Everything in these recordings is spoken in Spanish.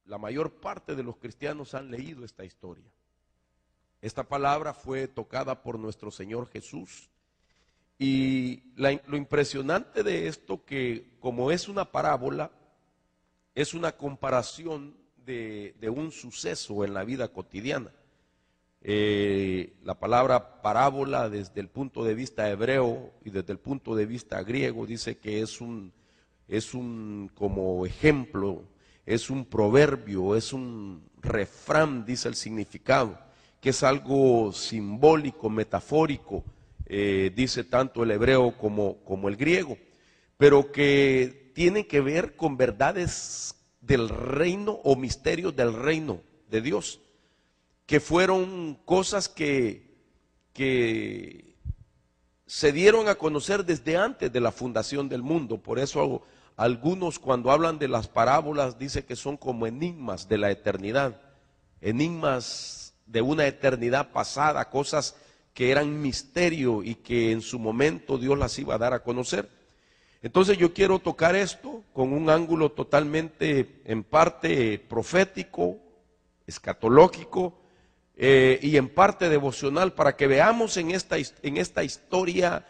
la mayor parte de los cristianos han leído esta historia. Esta palabra fue tocada por nuestro Señor Jesús. Y lo impresionante de esto, que como es una parábola, es una comparación de un suceso en la vida cotidiana. La palabra parábola, desde el punto de vista hebreo y desde el punto de vista griego, dice que es un como ejemplo, es un proverbio, es un refrán, dice el significado, que es algo simbólico, metafórico, dice tanto el hebreo como el griego, pero que tiene que ver con verdades del reino o misterios del reino de Dios, que fueron cosas que se dieron a conocer desde antes de la fundación del mundo. Por eso algunos, cuando hablan de las parábolas, dicen que son como enigmas de la eternidad, enigmas de una eternidad pasada, cosas que eran misterio y que en su momento Dios las iba a dar a conocer. Entonces yo quiero tocar esto con un ángulo totalmente, en parte profético, escatológico, y en parte devocional, para que veamos en esta historia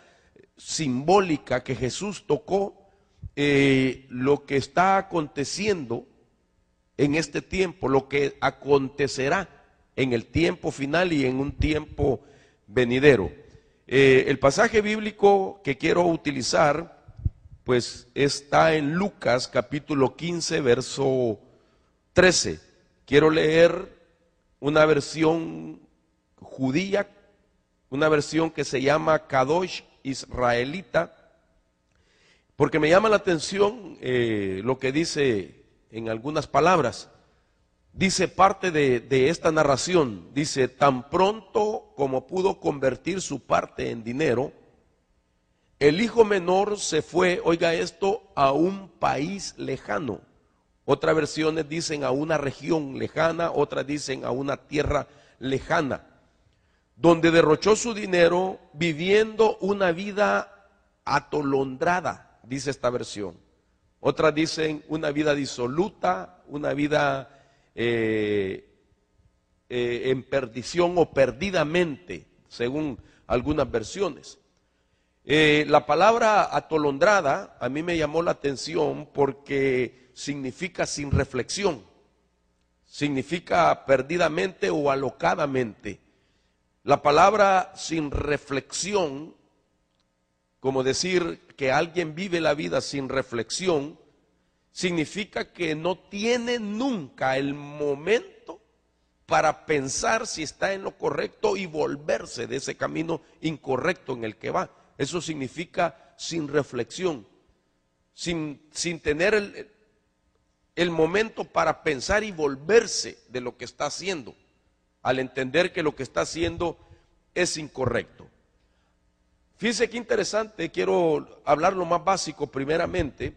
simbólica que Jesús tocó, lo que está aconteciendo en este tiempo, lo que acontecerá en el tiempo final y en un tiempo venidero. El pasaje bíblico que quiero utilizar, pues está en Lucas capítulo 15, verso 13. Quiero leer una versión judía, una versión que se llama Kadosh Israelita, porque me llama la atención lo que dice en algunas palabras. Dice parte de esta narración, dice: tan pronto como pudo convertir su parte en dinero, el hijo menor se fue, oiga esto, a un país lejano. Otras versiones dicen a una región lejana, otras dicen a una tierra lejana, donde derrochó su dinero viviendo una vida atolondrada, dice esta versión. Otras dicen una vida disoluta, una vida en perdición o perdidamente, según algunas versiones. La palabra atolondrada a mí me llamó la atención porque significa sin reflexión, significa perdidamente o alocadamente. La palabra sin reflexión, como decir que alguien vive la vida sin reflexión, significa que no tiene nunca el momento para pensar si está en lo correcto y volverse de ese camino incorrecto en el que va. Eso significa sin reflexión, sin tener el momento para pensar y volverse de lo que está haciendo, al entender que lo que está haciendo es incorrecto. Fíjense qué interesante, quiero hablar lo más básico primeramente,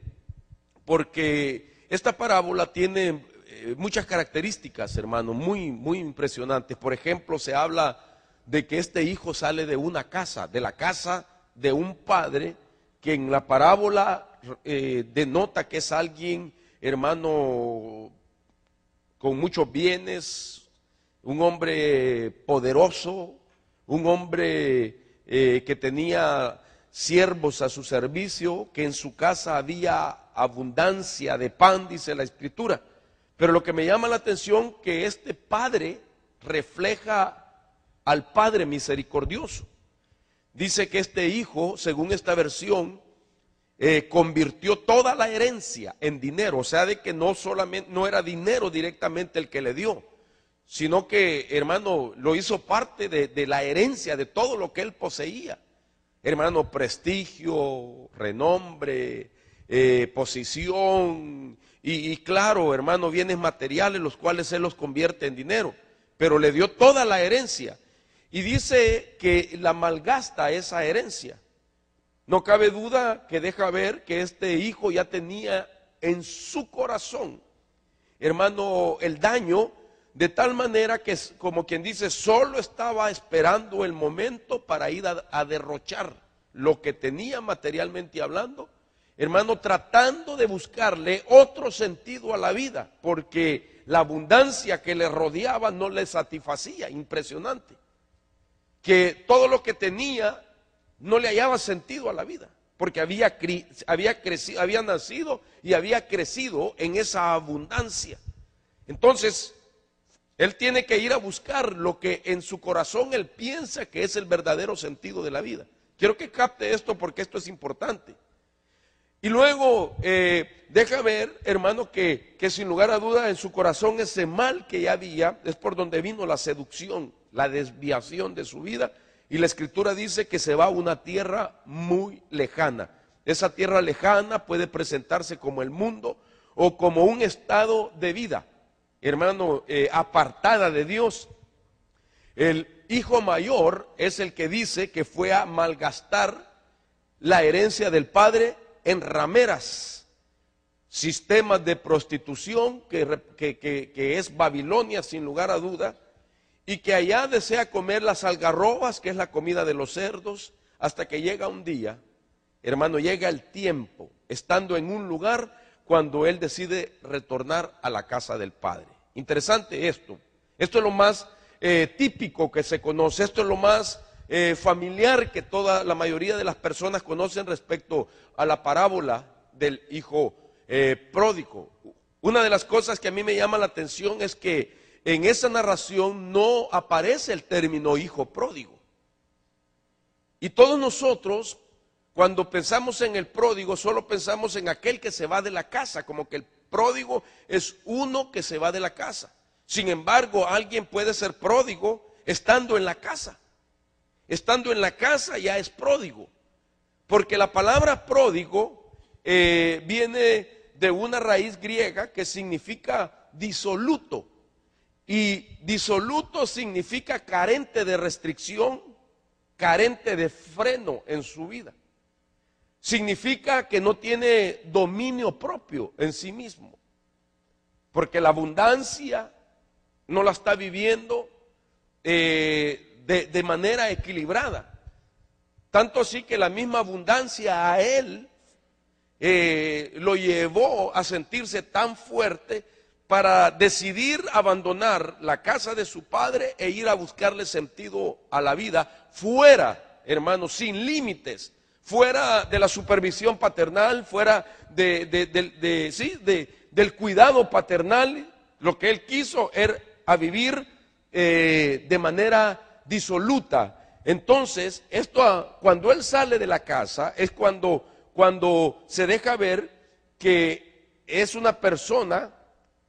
porque esta parábola tiene muchas características, hermano, muy, muy impresionantes. Por ejemplo, se habla de que este hijo sale de una casa, de la casa de un padre, que en la parábola denota que es alguien, hermano, con muchos bienes, un hombre poderoso, un hombre que tenía siervos a su servicio, que en su casa había abundancia de pan, dice la Escritura. Pero lo que me llama la atención, que este padre refleja al Padre misericordioso. Dice que este hijo, según esta versión, convirtió toda la herencia en dinero, o sea, de que no era dinero directamente el que le dio, sino que, hermano, lo hizo parte de la herencia, de todo lo que él poseía. Hermano, prestigio, renombre, posición y claro, hermano, bienes materiales, los cuales él los convierte en dinero, pero le dio toda la herencia y dice que la malgasta esa herencia. No cabe duda que deja ver que este hijo ya tenía en su corazón, hermano, el daño, de tal manera que, como quien dice, solo estaba esperando el momento para ir a derrochar lo que tenía materialmente hablando hermano, tratando de buscarle otro sentido a la vida, porque la abundancia que le rodeaba no le satisfacía. Impresionante. Que todo lo que tenía no le hallaba sentido a la vida, porque había nacido y había crecido en esa abundancia. Entonces, él tiene que ir a buscar lo que en su corazón él piensa que es el verdadero sentido de la vida. Quiero que capte esto porque esto es importante. Y luego, deja ver, hermano, que sin lugar a duda en su corazón ese mal que ya había es por donde vino la seducción, la desviación de su vida. Y la Escritura dice que se va a una tierra muy lejana. Esa tierra lejana puede presentarse como el mundo o como un estado de vida, hermano, apartada de Dios. El hijo mayor es el que dice que fue a malgastar la herencia del padre en rameras, sistemas de prostitución que es Babilonia sin lugar a duda, y que allá desea comer las algarrobas, que es la comida de los cerdos, hasta que llega un día, hermano, llega el tiempo, estando en un lugar, cuando él decide retornar a la casa del Padre. Interesante esto. Esto es lo más típico que se conoce, esto es lo más familiar que toda la mayoría de las personas conocen respecto a la parábola del hijo pródigo. Una de las cosas que a mí me llama la atención es que en esa narración no aparece el término hijo pródigo. Y todos nosotros, cuando pensamos en el pródigo, solo pensamos en aquel que se va de la casa, como que el pródigo es uno que se va de la casa. Sin embargo, alguien puede ser pródigo estando en la casa. Estando en la casa ya es pródigo. Porque la palabra pródigo viene de una raíz griega que significa disoluto. Y disoluto significa carente de restricción, carente de freno en su vida. Significa que no tiene dominio propio en sí mismo. Porque la abundancia no la está viviendo de manera equilibrada. Tanto así que la misma abundancia a él lo llevó a sentirse tan fuerte para decidir abandonar la casa de su padre e ir a buscarle sentido a la vida fuera, hermanos, sin límites, fuera de la supervisión paternal, fuera del cuidado paternal. Lo que él quiso era a vivir de manera disoluta. Entonces, cuando él sale de la casa, es cuando se deja ver que es una persona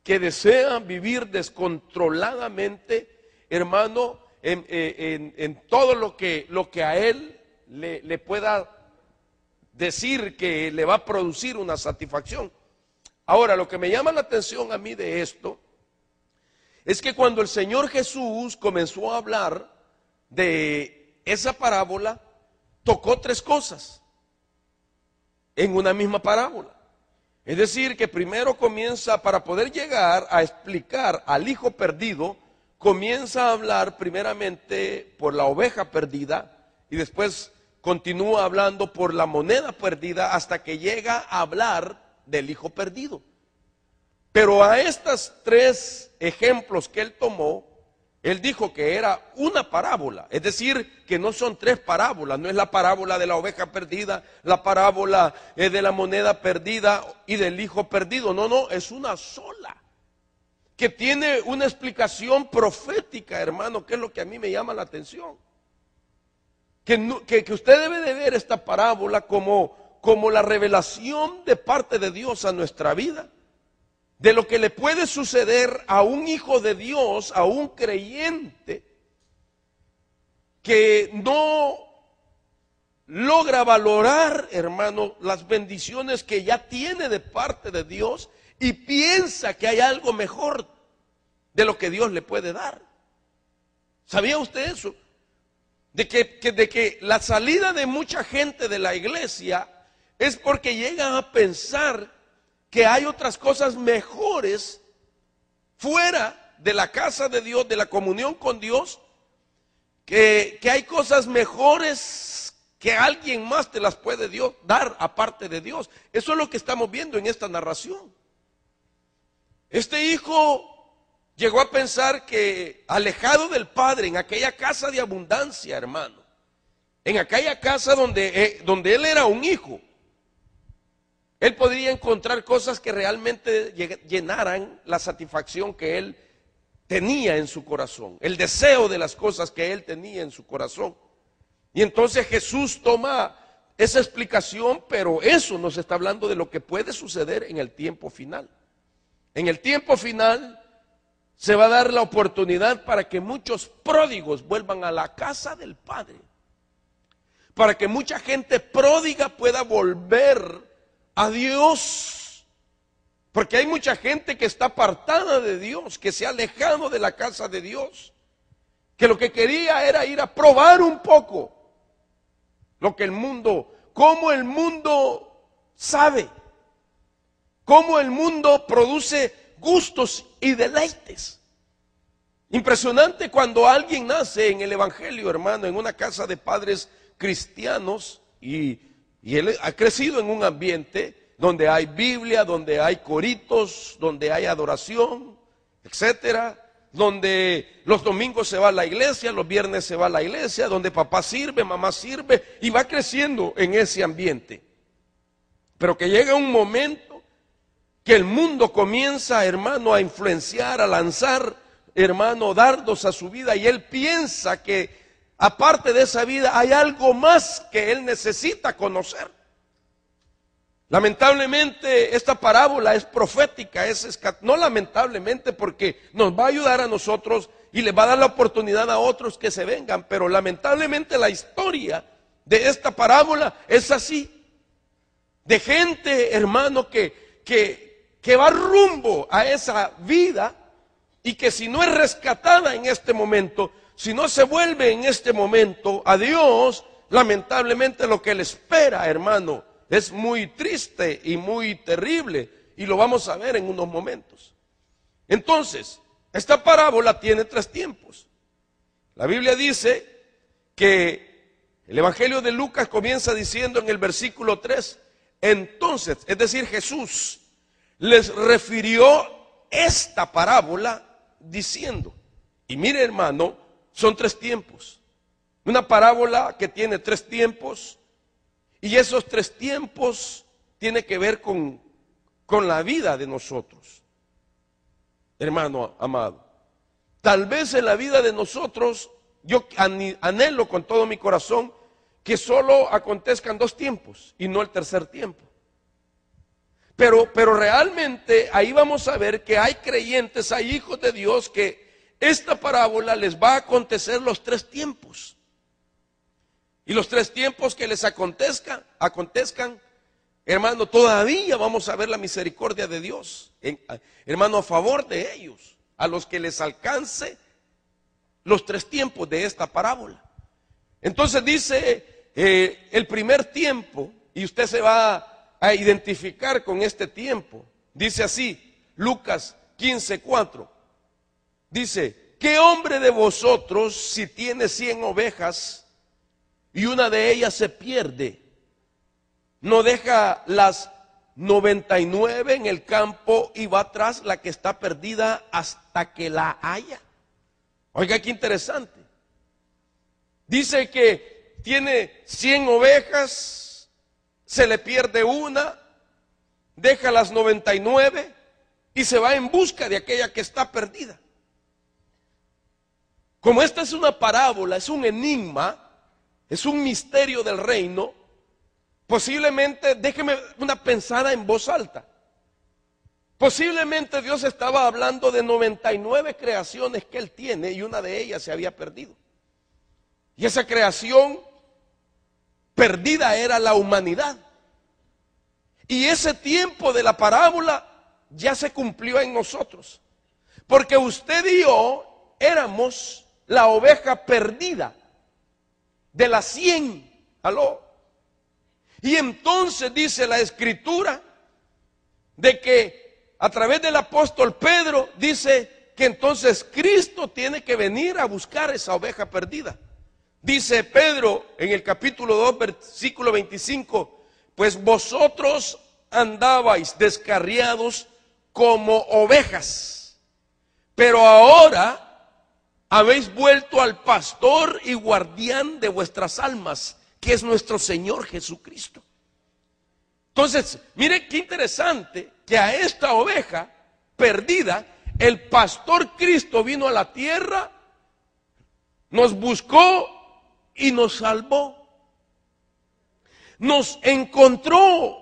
que desea vivir descontroladamente, hermano, en todo lo que a él le pueda decir que le va a producir una satisfacción. Ahora, lo que me llama la atención a mí de esto es que cuando el Señor Jesús comenzó a hablar de esa parábola, tocó tres cosas en una misma parábola. Es decir, que primero comienza, para poder llegar a explicar al hijo perdido, comienza a hablar primeramente por la oveja perdida y después continúa hablando por la moneda perdida hasta que llega a hablar del hijo perdido. Pero a estos tres ejemplos que él tomó, él dijo que era una parábola, es decir, que no son tres parábolas, no es la parábola de la oveja perdida, la parábola de la moneda perdida y del hijo perdido, no, es una sola, que tiene una explicación profética, hermano, que es lo que a mí me llama la atención. Que usted debe de ver esta parábola como la revelación de parte de Dios a nuestra vida, de lo que le puede suceder a un hijo de Dios, a un creyente, que no logra valorar, hermano, las bendiciones que ya tiene de parte de Dios y piensa que hay algo mejor de lo que Dios le puede dar. ¿Sabía usted eso? De que la salida de mucha gente de la iglesia es porque llegan a pensar que hay otras cosas mejores fuera de la casa de Dios, de la comunión con Dios, que hay cosas mejores que alguien más te las puede Dios dar aparte de Dios. Eso es lo que estamos viendo en esta narración. Este hijo llegó a pensar que alejado del padre, en aquella casa de abundancia, hermano, en aquella casa donde él era un hijo, él podría encontrar cosas que realmente llenaran la satisfacción que él tenía en su corazón, el deseo de las cosas que él tenía en su corazón. Y entonces Jesús toma esa explicación, pero eso nos está hablando de lo que puede suceder en el tiempo final. En el tiempo final se va a dar la oportunidad para que muchos pródigos vuelvan a la casa del Padre, para que mucha gente pródiga pueda volver a Dios, porque hay mucha gente que está apartada de Dios, que se ha alejado de la casa de Dios, que lo que quería era ir a probar un poco lo que el mundo, cómo el mundo sabe, cómo el mundo produce gustos y deleites. Impresionante cuando alguien nace en el evangelio, hermano, en una casa de padres cristianos y él ha crecido en un ambiente donde hay Biblia, donde hay coritos, donde hay adoración, etcétera, donde los domingos se va a la iglesia, los viernes se va a la iglesia, donde papá sirve, mamá sirve, y va creciendo en ese ambiente. Pero que llega un momento que el mundo comienza, hermano, a influenciar, a lanzar, hermano, dardos a su vida, y él piensa que aparte de esa vida hay algo más que él necesita conocer. Lamentablemente esta parábola es profética, no lamentablemente, porque nos va a ayudar a nosotros y le va a dar la oportunidad a otros que se vengan, pero lamentablemente la historia de esta parábola es así, de gente, hermano, que va rumbo a esa vida y que si no es rescatada en este momento, si no se vuelve en este momento a Dios, lamentablemente lo que le espera, hermano, es muy triste y muy terrible, y lo vamos a ver en unos momentos. Entonces, esta parábola tiene 3 tiempos. La Biblia dice que el Evangelio de Lucas comienza diciendo en el versículo 3, entonces, es decir, Jesús les refirió esta parábola diciendo, y mire, hermano, son 3 tiempos. Una parábola que tiene 3 tiempos, y esos 3 tiempos tienen que ver con la vida de nosotros. Hermano amado, tal vez en la vida de nosotros, yo anhelo con todo mi corazón que solo acontezcan 2 tiempos y no el 3er tiempo. Pero realmente ahí vamos a ver que hay creyentes, hay hijos de Dios que esta parábola les va a acontecer los 3 tiempos. Y los 3 tiempos que les acontezcan, hermano, todavía vamos a ver la misericordia de Dios, hermano, a favor de ellos, a los que les alcance los 3 tiempos de esta parábola. Entonces dice el primer tiempo, y usted se va a identificar con este tiempo, dice así, Lucas 15:4, dice, ¿qué hombre de vosotros si tiene 100 ovejas y una de ellas se pierde, no deja las 99 en el campo y va tras la que está perdida hasta que la haya? Oiga, qué interesante. Dice que tiene 100 ovejas, se le pierde una, deja las 99 y se va en busca de aquella que está perdida. Como esta es una parábola, es un enigma, es un misterio del reino, posiblemente, déjeme una pensada en voz alta, posiblemente Dios estaba hablando de 99 creaciones que Él tiene y una de ellas se había perdido. Y esa creación perdida era la humanidad. Y ese tiempo de la parábola ya se cumplió en nosotros, porque usted y yo éramos la oveja perdida de las 100, ¿aló? Y entonces dice la Escritura de que a través del apóstol Pedro dice que entonces Cristo tiene que venir a buscar esa oveja perdida. Dice Pedro en el capítulo 2, versículo 25, pues vosotros andabais descarriados como ovejas, pero ahora habéis vuelto al pastor y guardián de vuestras almas, que es nuestro Señor Jesucristo. Entonces, mire qué interesante que a esta oveja perdida, el pastor Cristo vino a la tierra, nos buscó y nos salvó. Nos encontró.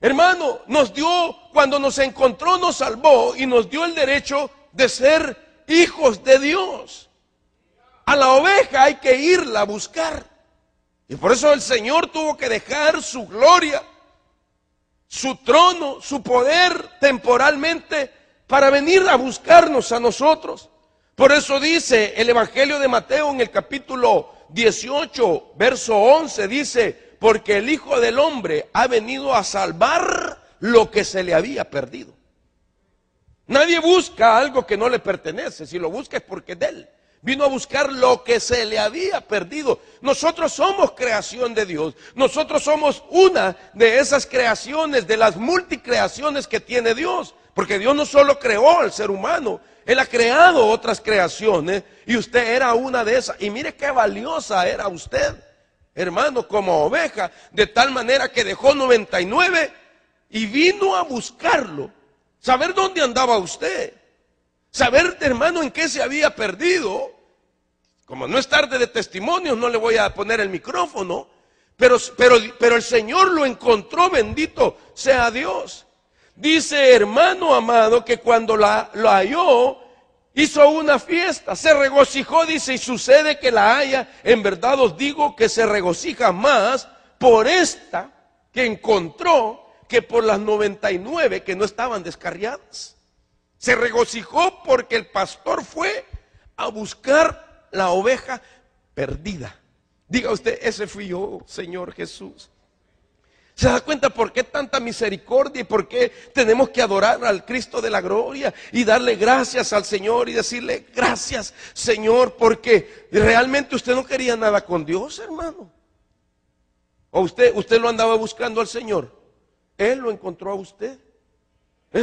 Hermano, nos dio, cuando nos encontró, nos salvó y nos dio el derecho de ser hijos de Dios. A la oveja hay que irla a buscar. Y por eso el Señor tuvo que dejar su gloria, su trono, su poder temporalmente para venir a buscarnos a nosotros. Por eso dice el Evangelio de Mateo en el capítulo 18, verso 11, dice, porque el Hijo del Hombre ha venido a salvar lo que se le había perdido. Nadie busca algo que no le pertenece, si lo busca es porque es de él. Vino a buscar lo que se le había perdido. Nosotros somos creación de Dios. Nosotros somos una de esas creaciones, de las multicreaciones que tiene Dios. Porque Dios no solo creó al ser humano, Él ha creado otras creaciones y usted era una de esas. Y mire qué valiosa era usted, hermano, como oveja, de tal manera que dejó 99 y vino a buscarlo. Saber dónde andaba usted. Saber, hermano, en qué se había perdido. Como no es tarde de testimonios, no le voy a poner el micrófono. Pero el Señor lo encontró, bendito sea Dios. Dice, hermano amado, que cuando lo halló, hizo una fiesta, se regocijó, dice, y sucede que la haya. En verdad os digo que se regocija más por esta que encontró que por las 99 que no estaban descarriadas. Se regocijó porque el pastor fue a buscar la oveja perdida. Diga usted, ese fui yo, Señor Jesús. ¿Se da cuenta por qué tanta misericordia y por qué tenemos que adorar al Cristo de la gloria y darle gracias al Señor y decirle gracias, Señor, porque realmente usted no quería nada con Dios, hermano? ¿O usted lo andaba buscando al Señor? Él lo encontró a usted.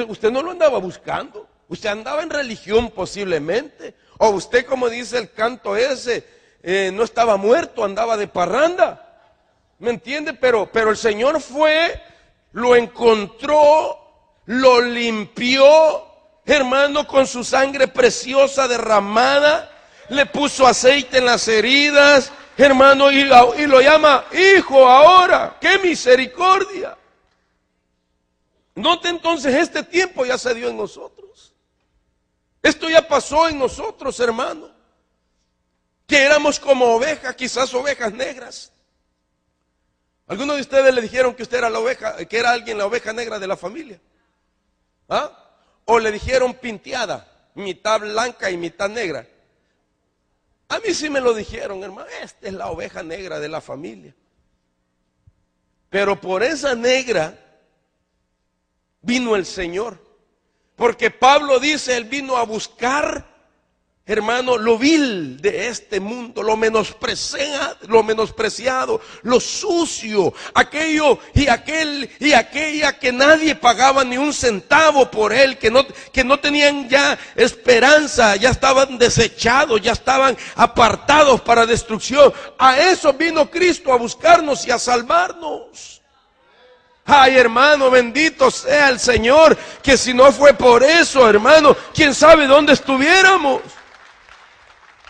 Usted no lo andaba buscando. Usted andaba en religión posiblemente. O usted, como dice el canto ese, no estaba muerto, andaba de parranda. ¿Me entiende? Pero el Señor fue, lo encontró, lo limpió, hermano, con su sangre preciosa derramada, le puso aceite en las heridas, hermano, y lo llama hijo ahora. ¡Qué misericordia! Note entonces, este tiempo ya se dio en nosotros. Esto ya pasó en nosotros, hermano. Que éramos como ovejas, quizás ovejas negras. Algunos de ustedes le dijeron que usted era la oveja, que era alguien la oveja negra de la familia. ¿Ah? O le dijeron pinteada, mitad blanca y mitad negra. A mí sí me lo dijeron, hermano, esta es la oveja negra de la familia. Pero por esa negra vino el Señor. Porque Pablo dice, él vino a buscar, hermano, lo vil de este mundo, lo menospreciado, lo sucio, aquello y aquel y aquella que nadie pagaba ni un centavo por él, que no tenían ya esperanza, ya estaban desechados, ya estaban apartados para destrucción. A eso vino Cristo, a buscarnos y a salvarnos. Ay, hermano, bendito sea el Señor, que si no fue por eso, hermano, quién sabe dónde estuviéramos.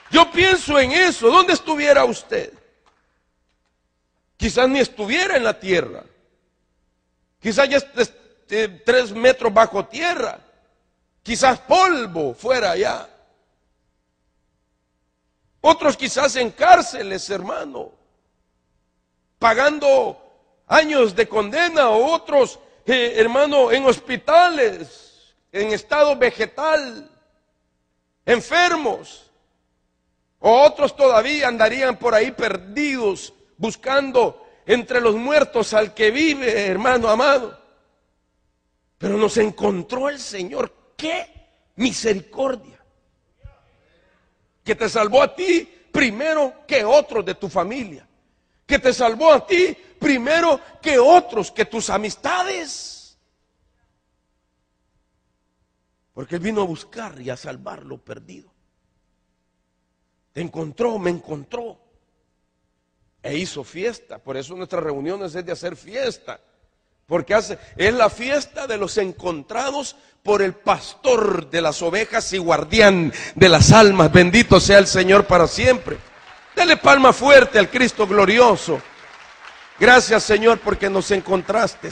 Yo pienso en eso. ¿Dónde estuviera usted? Quizás ni estuviera en la tierra. Quizás ya 3 metros bajo tierra. Quizás polvo fuera allá. Otros quizás en cárceles, hermano, pagando años de condena, o otros, hermano, en hospitales, en estado vegetal, enfermos. O otros todavía andarían por ahí perdidos, buscando entre los muertos al que vive, hermano amado. Pero nos encontró el Señor. ¡Qué misericordia! Que te salvó a ti primero que otros de tu familia, que te salvó a ti primero que otros, que tus amistades. Porque Él vino a buscar y a salvar lo perdido. Te encontró, me encontró. E hizo fiesta. Por eso nuestras reuniones es de hacer fiesta. Porque es la fiesta de los encontrados por el pastor de las ovejas y guardián de las almas. Bendito sea el Señor para siempre. Dele palma fuerte al Cristo glorioso. Gracias, Señor, porque nos encontraste.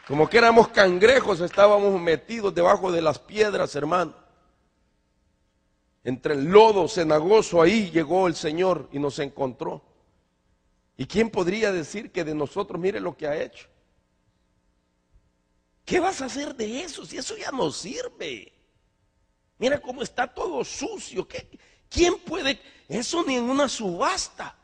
Como que éramos cangrejos, estábamos metidos debajo de las piedras, hermano. Entre el lodo cenagoso, ahí llegó el Señor y nos encontró. ¿Y quién podría decir que de nosotros, mire lo que ha hecho? ¿Qué vas a hacer de eso? Si eso ya no sirve. Mira cómo está todo sucio. ¿Quién puede? Eso ni en una subasta.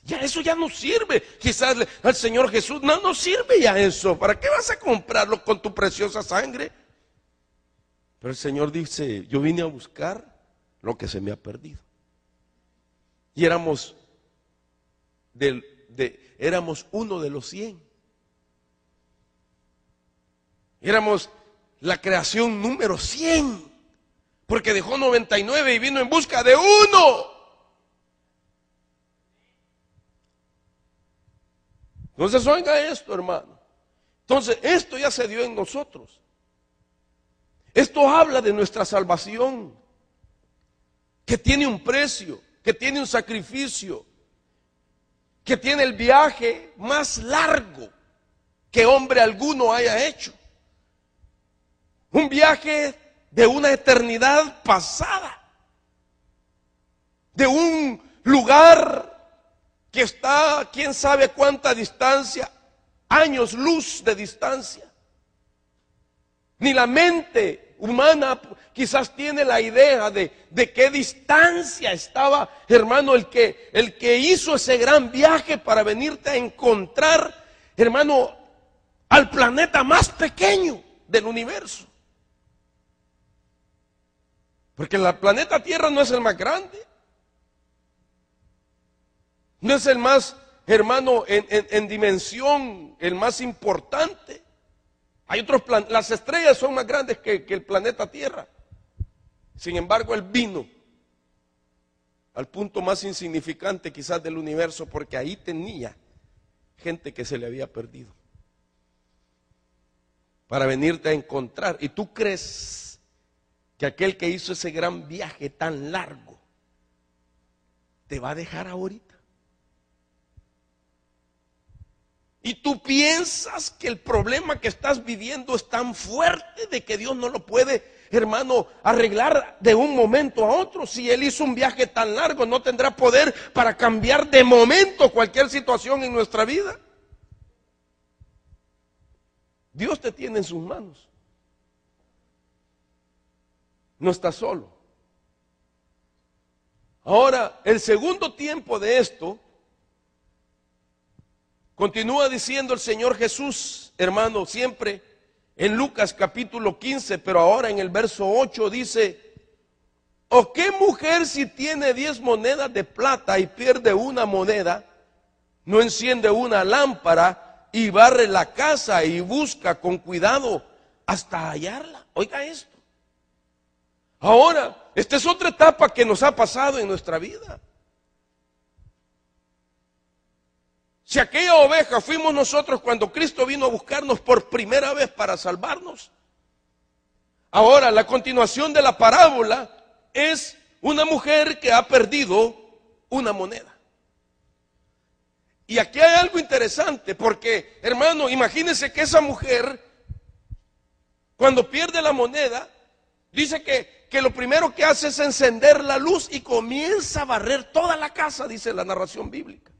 Ya eso ya no sirve. Quizás al Señor Jesús no sirve ya eso. ¿Para qué vas a comprarlo con tu preciosa sangre? Pero el Señor dice, yo vine a buscar lo que se me ha perdido. Y éramos uno de los 100. Éramos la creación número 100. Porque dejó 99 y vino en busca de uno. Entonces oiga esto, hermano. Entonces esto ya se dio en nosotros. Esto habla de nuestra salvación, que tiene un precio, que tiene un sacrificio, que tiene el viaje más largo que hombre alguno haya hecho. Un viaje de una eternidad pasada, de un lugar que está, quién sabe cuánta distancia, años luz de distancia. Ni la mente humana quizás tiene la idea de qué distancia estaba, hermano, el que hizo ese gran viaje para venirte a encontrar, hermano, al planeta más pequeño del universo. Porque el planeta Tierra no es el más grande. No es el más, hermano, en dimensión, el más importante. Hay otros planetas, las estrellas son más grandes que el planeta Tierra. Sin embargo, Él vino al punto más insignificante quizás del universo, porque ahí tenía gente que se le había perdido. Para venirte a encontrar. Y tú crees que aquel que hizo ese gran viaje tan largo te va a dejar ahorita. Y tú piensas que el problema que estás viviendo es tan fuerte de que Dios no lo puede, hermano, arreglar de un momento a otro. Si Él hizo un viaje tan largo, no tendrá poder para cambiar de momento cualquier situación en nuestra vida. Dios te tiene en sus manos. No estás solo. Ahora, el segundo tiempo de esto, continúa diciendo el Señor Jesús, hermano, siempre en Lucas capítulo 15, pero ahora en el verso 8 dice: ¿o qué mujer si tiene 10 monedas de plata y pierde una moneda, no enciende una lámpara y barre la casa y busca con cuidado hasta hallarla? Oiga esto. Ahora, esta es otra etapa que nos ha pasado en nuestra vida. Si aquella oveja fuimos nosotros cuando Cristo vino a buscarnos por primera vez para salvarnos, ahora la continuación de la parábola es una mujer que ha perdido una moneda. Y aquí hay algo interesante porque, hermano, imagínense que esa mujer, cuando pierde la moneda, dice que lo primero que hace es encender la luz y comienza a barrer toda la casa, dice la narración bíblica.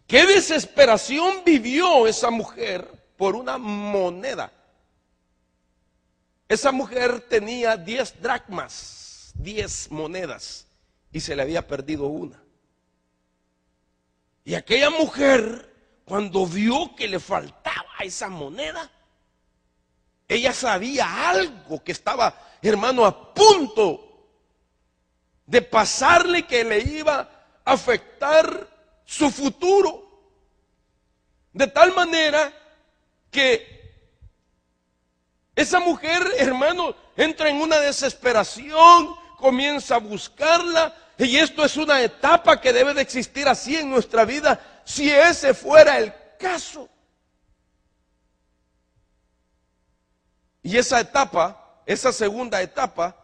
¿Qué desesperación vivió esa mujer por una moneda? Esa mujer tenía 10 dracmas, 10 monedas, y se le había perdido una. Y aquella mujer, cuando vio que le faltaba esa moneda, ella sabía algo que estaba, hermano, a punto de pasarle que le iba a afectar su futuro. De tal manera que esa mujer, hermano, entra en una desesperación, comienza a buscarla, y esto es una etapa que debe de existir así en nuestra vida, si ese fuera el caso. Y esa etapa, esa segunda etapa,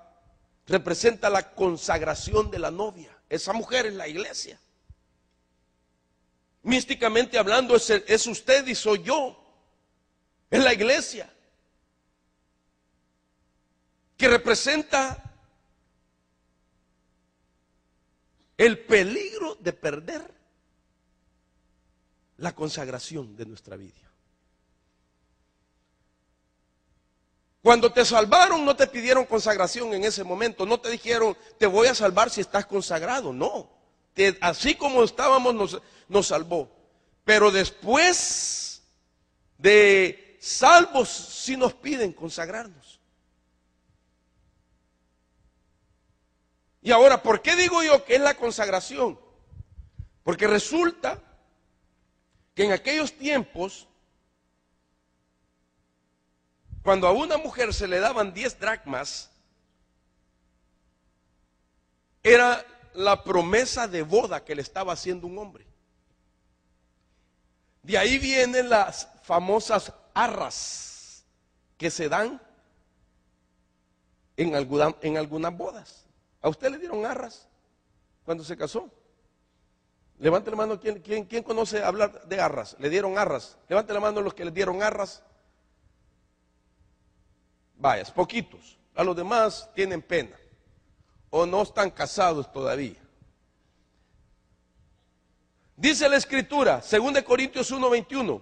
representa la consagración de la novia. Esa mujer es la iglesia. Místicamente hablando, es usted y soy yo. Es la iglesia, que representa el peligro de perder la consagración de nuestra vida. Cuando te salvaron no te pidieron consagración en ese momento, no te dijeron te voy a salvar si estás consagrado, no. Así como estábamos nos salvó. Pero después de salvos sí nos piden consagrarnos. Y ahora, ¿por qué digo yo que es la consagración? Porque resulta que en aquellos tiempos, cuando a una mujer se le daban 10 dracmas, era la promesa de boda que le estaba haciendo un hombre. De ahí vienen las famosas arras que se dan en algunas bodas. ¿A usted le dieron arras cuando se casó? Levante la mano, ¿quién conoce hablar de arras? ¿Le dieron arras? Levante la mano los que le dieron arras. Vaya, poquitos. A los demás tienen pena o no están casados todavía. Dice la Escritura, 2 Corintios 1:21,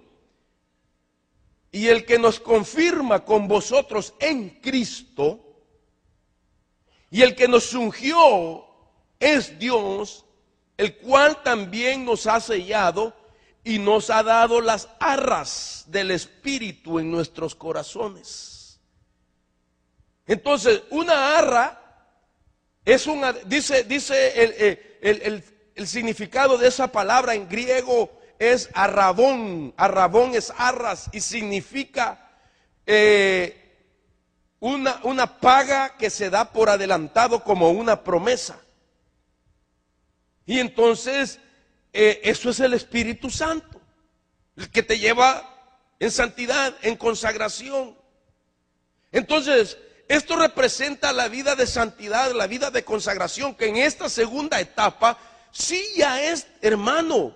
y el que nos confirma con vosotros en Cristo, y el que nos ungió es Dios, el cual también nos ha sellado y nos ha dado las arras del Espíritu en nuestros corazones. Entonces, una arra es una, dice el significado de esa palabra en griego es arrabón. Arrabón es arras y significa una paga que se da por adelantado como una promesa. Y entonces eso es el Espíritu Santo, el que te lleva en santidad, en consagración. Entonces, esto representa la vida de santidad, la vida de consagración, que en esta segunda etapa sí ya es, hermano,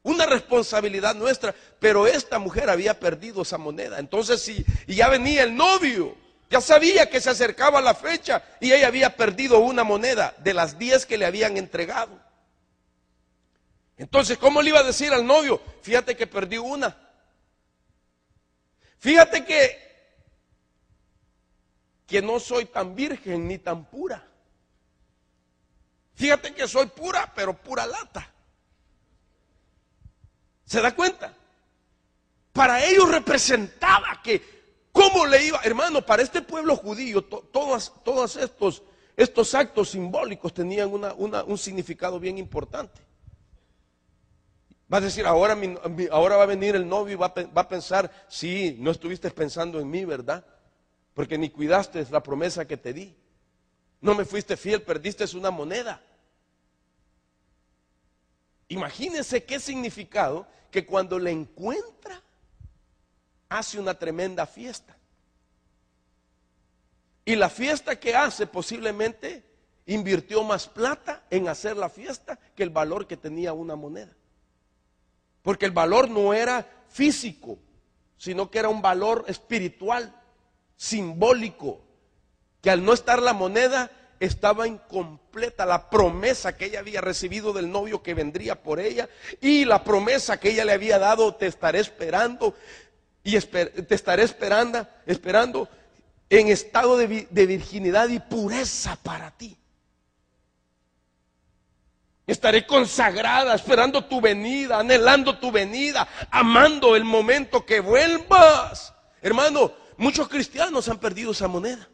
una responsabilidad nuestra. Pero esta mujer había perdido esa moneda. Entonces, y ya venía el novio, ya sabía que se acercaba la fecha y ella había perdido una moneda de las 10 que le habían entregado. Entonces, ¿cómo le iba a decir al novio? Fíjate que perdí una. Fíjate que no soy tan virgen ni tan pura. Fíjate que soy pura, pero pura lata. ¿Se da cuenta? Para ellos representaba que, ¿cómo le iba? Hermano, para este pueblo judío, todos estos actos simbólicos tenían un significado bien importante. Va a decir, ahora va a venir el novio y va a pensar, sí, no estuviste pensando en mí, ¿verdad? Porque ni cuidaste la promesa que te di. No me fuiste fiel, perdiste una moneda. Imagínense qué significado que cuando le encuentra, hace una tremenda fiesta. Y la fiesta que hace posiblemente invirtió más plata en hacer la fiesta que el valor que tenía una moneda. Porque el valor no era físico, sino que era un valor espiritual, simbólico, que al no estar la moneda estaba incompleta la promesa que ella había recibido del novio que vendría por ella, y la promesa que ella le había dado, te estaré esperando y te estaré esperando en estado de virginidad y pureza para ti. Estaré consagrada, esperando tu venida, anhelando tu venida, amando el momento que vuelvas. Hermano, muchos cristianos han perdido esa moneda.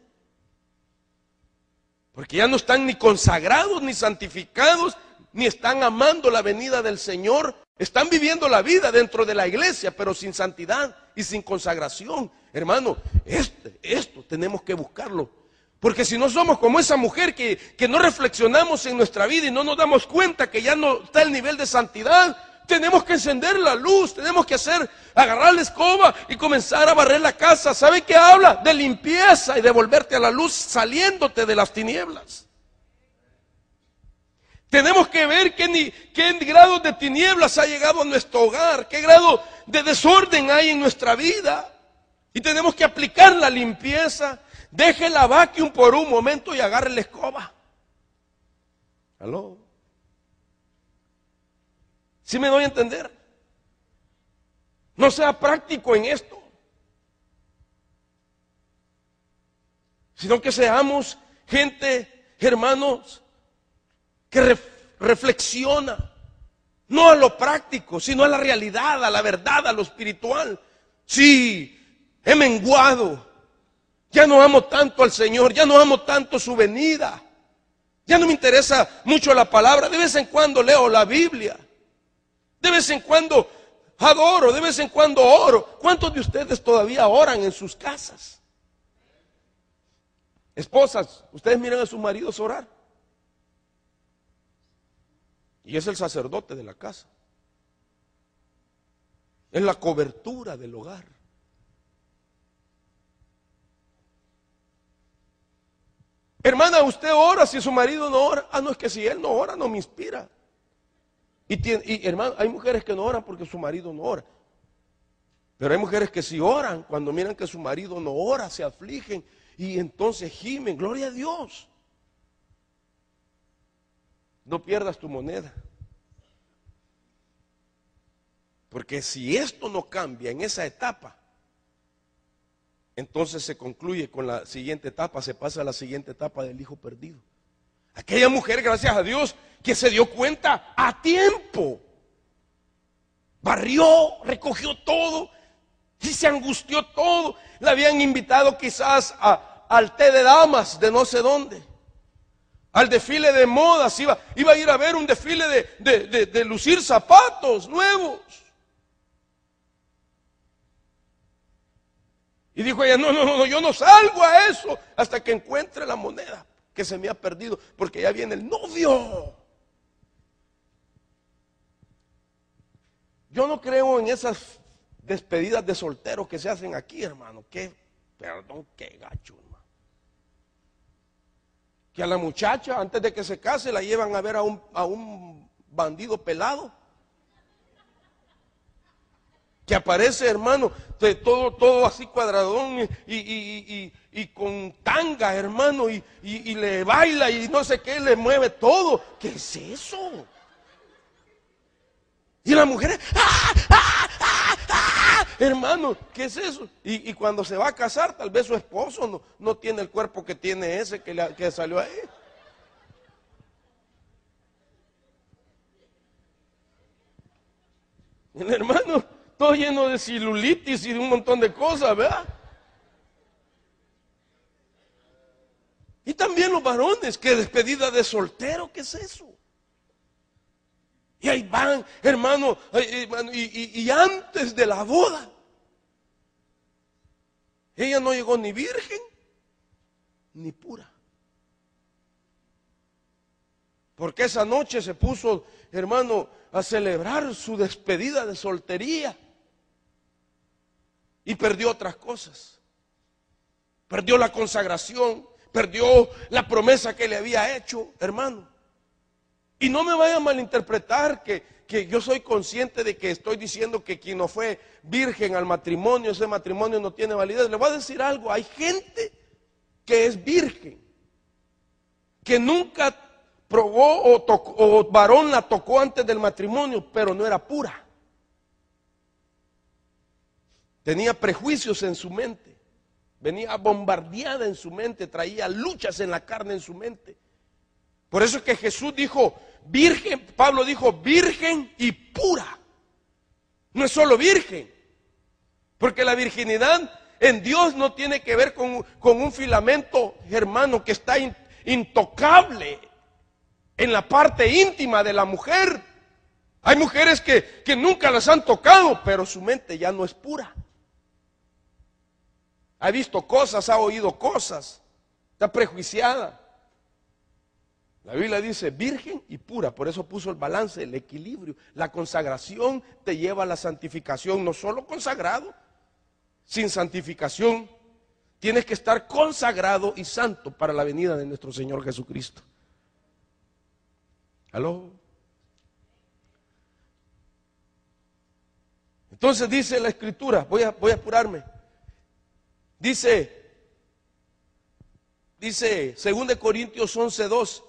Porque ya no están ni consagrados, ni santificados, ni están amando la venida del Señor. Están viviendo la vida dentro de la iglesia, pero sin santidad y sin consagración. Hermano, esto tenemos que buscarlo. Porque si no somos como esa mujer que no reflexionamos en nuestra vida y no nos damos cuenta que ya no está el nivel de santidad, tenemos que encender la luz, tenemos que agarrar la escoba y comenzar a barrer la casa. ¿Sabe qué habla? De limpieza y de volverte a la luz saliéndote de las tinieblas. Tenemos que ver qué grado de tinieblas ha llegado a nuestro hogar, qué grado de desorden hay en nuestra vida. Y tenemos que aplicar la limpieza. Deje la vacuum por un momento y agarre la escoba. ¿Aló? ¿Sí me doy a entender? No sea práctico en esto, sino que seamos gente, hermanos, que reflexiona, no a lo práctico, sino a la realidad, a la verdad, a lo espiritual. Sí, he menguado, ya no amo tanto al Señor, ya no amo tanto su venida, ya no me interesa mucho la palabra. De vez en cuando leo la Biblia, de vez en cuando adoro, de vez en cuando oro. ¿Cuántos de ustedes todavía oran en sus casas? Esposas, ustedes miran a sus maridos orar. Y es el sacerdote de la casa. Es la cobertura del hogar. Hermana, usted ora si su marido no ora. Ah, no, es que si él no ora no me inspira. Y hermano, hay mujeres que no oran porque su marido no ora. Pero hay mujeres que sí oran cuando miran que su marido no ora, se afligen y entonces gimen. Gloria a Dios. No pierdas tu moneda. Porque si esto no cambia en esa etapa, entonces se concluye con la siguiente etapa, se pasa a la siguiente etapa del hijo perdido. Aquella mujer, gracias a Dios, que se dio cuenta a tiempo. Barrió, recogió todo y se angustió todo. La habían invitado quizás al té de damas de no sé dónde, al desfile de modas. Iba a ir a ver un desfile de lucir zapatos nuevos. Y dijo ella, no, yo no salgo a eso hasta que encuentre la moneda que se me ha perdido, porque ya viene el novio. Yo no creo en esas despedidas de solteros que se hacen aquí, hermano. Qué gacho, hermano. Que a la muchacha, antes de que se case, la llevan a ver a un bandido pelado. Que aparece, hermano, todo así cuadradón y con tanga, hermano, y le baila y no sé qué, le mueve todo. ¿Qué es eso? Y la mujer, hermano, ¿qué es eso? Y cuando se va a casar, tal vez su esposo no tiene el cuerpo que tiene ese que salió ahí. El hermano, todo lleno de celulitis y de un montón de cosas, ¿verdad? Y también los varones, que despedida de soltero, ¿qué es eso? Y ahí van, hermano, y antes de la boda, ella no llegó ni virgen, ni pura. Porque esa noche se puso, hermano, a celebrar su despedida de soltería. Y perdió otras cosas. Perdió la consagración, perdió la promesa que le había hecho, hermano. Y no me vaya a malinterpretar que yo soy consciente de que estoy diciendo que quien no fue virgen al matrimonio, ese matrimonio no tiene validez. Le voy a decir algo, hay gente que es virgen, que nunca probó o varón la tocó antes del matrimonio, pero no era pura. Tenía prejuicios en su mente, venía bombardeada en su mente, traía luchas en la carne en su mente. Por eso es que Jesús dijo virgen, Pablo dijo virgen y pura. No es solo virgen, porque la virginidad en Dios no tiene que ver con un filamento, hermano, que está intocable en la parte íntima de la mujer. Hay mujeres que nunca las han tocado, pero su mente ya no es pura. Ha visto cosas, ha oído cosas, está prejuiciada. La Biblia dice virgen y pura, por eso puso el balance, el equilibrio. La consagración te lleva a la santificación, no solo consagrado, sin santificación. Tienes que estar consagrado y santo para la venida de nuestro Señor Jesucristo. ¿Aló? Entonces dice la Escritura, voy a apurarme. Dice 2 Corintios 11:2,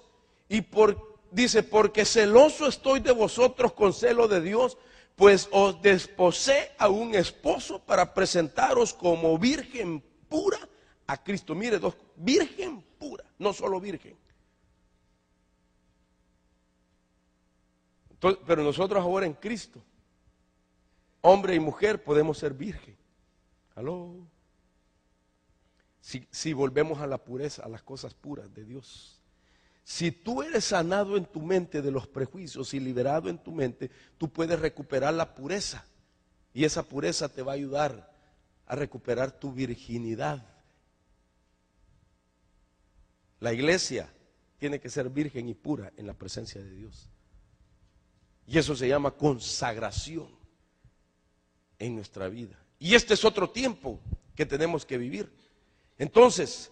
dice, porque celoso estoy de vosotros con celo de Dios, pues os desposé a un esposo para presentaros como virgen pura a Cristo. Mire, virgen pura, no solo virgen. Entonces, pero nosotros ahora en Cristo, hombre y mujer, podemos ser virgen. ¿Aló? Si volvemos a la pureza, a las cosas puras de Dios. Si tú eres sanado en tu mente de los prejuicios y liberado en tu mente, tú puedes recuperar la pureza. Y esa pureza te va a ayudar a recuperar tu virginidad. La iglesia tiene que ser virgen y pura en la presencia de Dios. Y eso se llama consagración en nuestra vida. Y este es otro tiempo que tenemos que vivir. Entonces,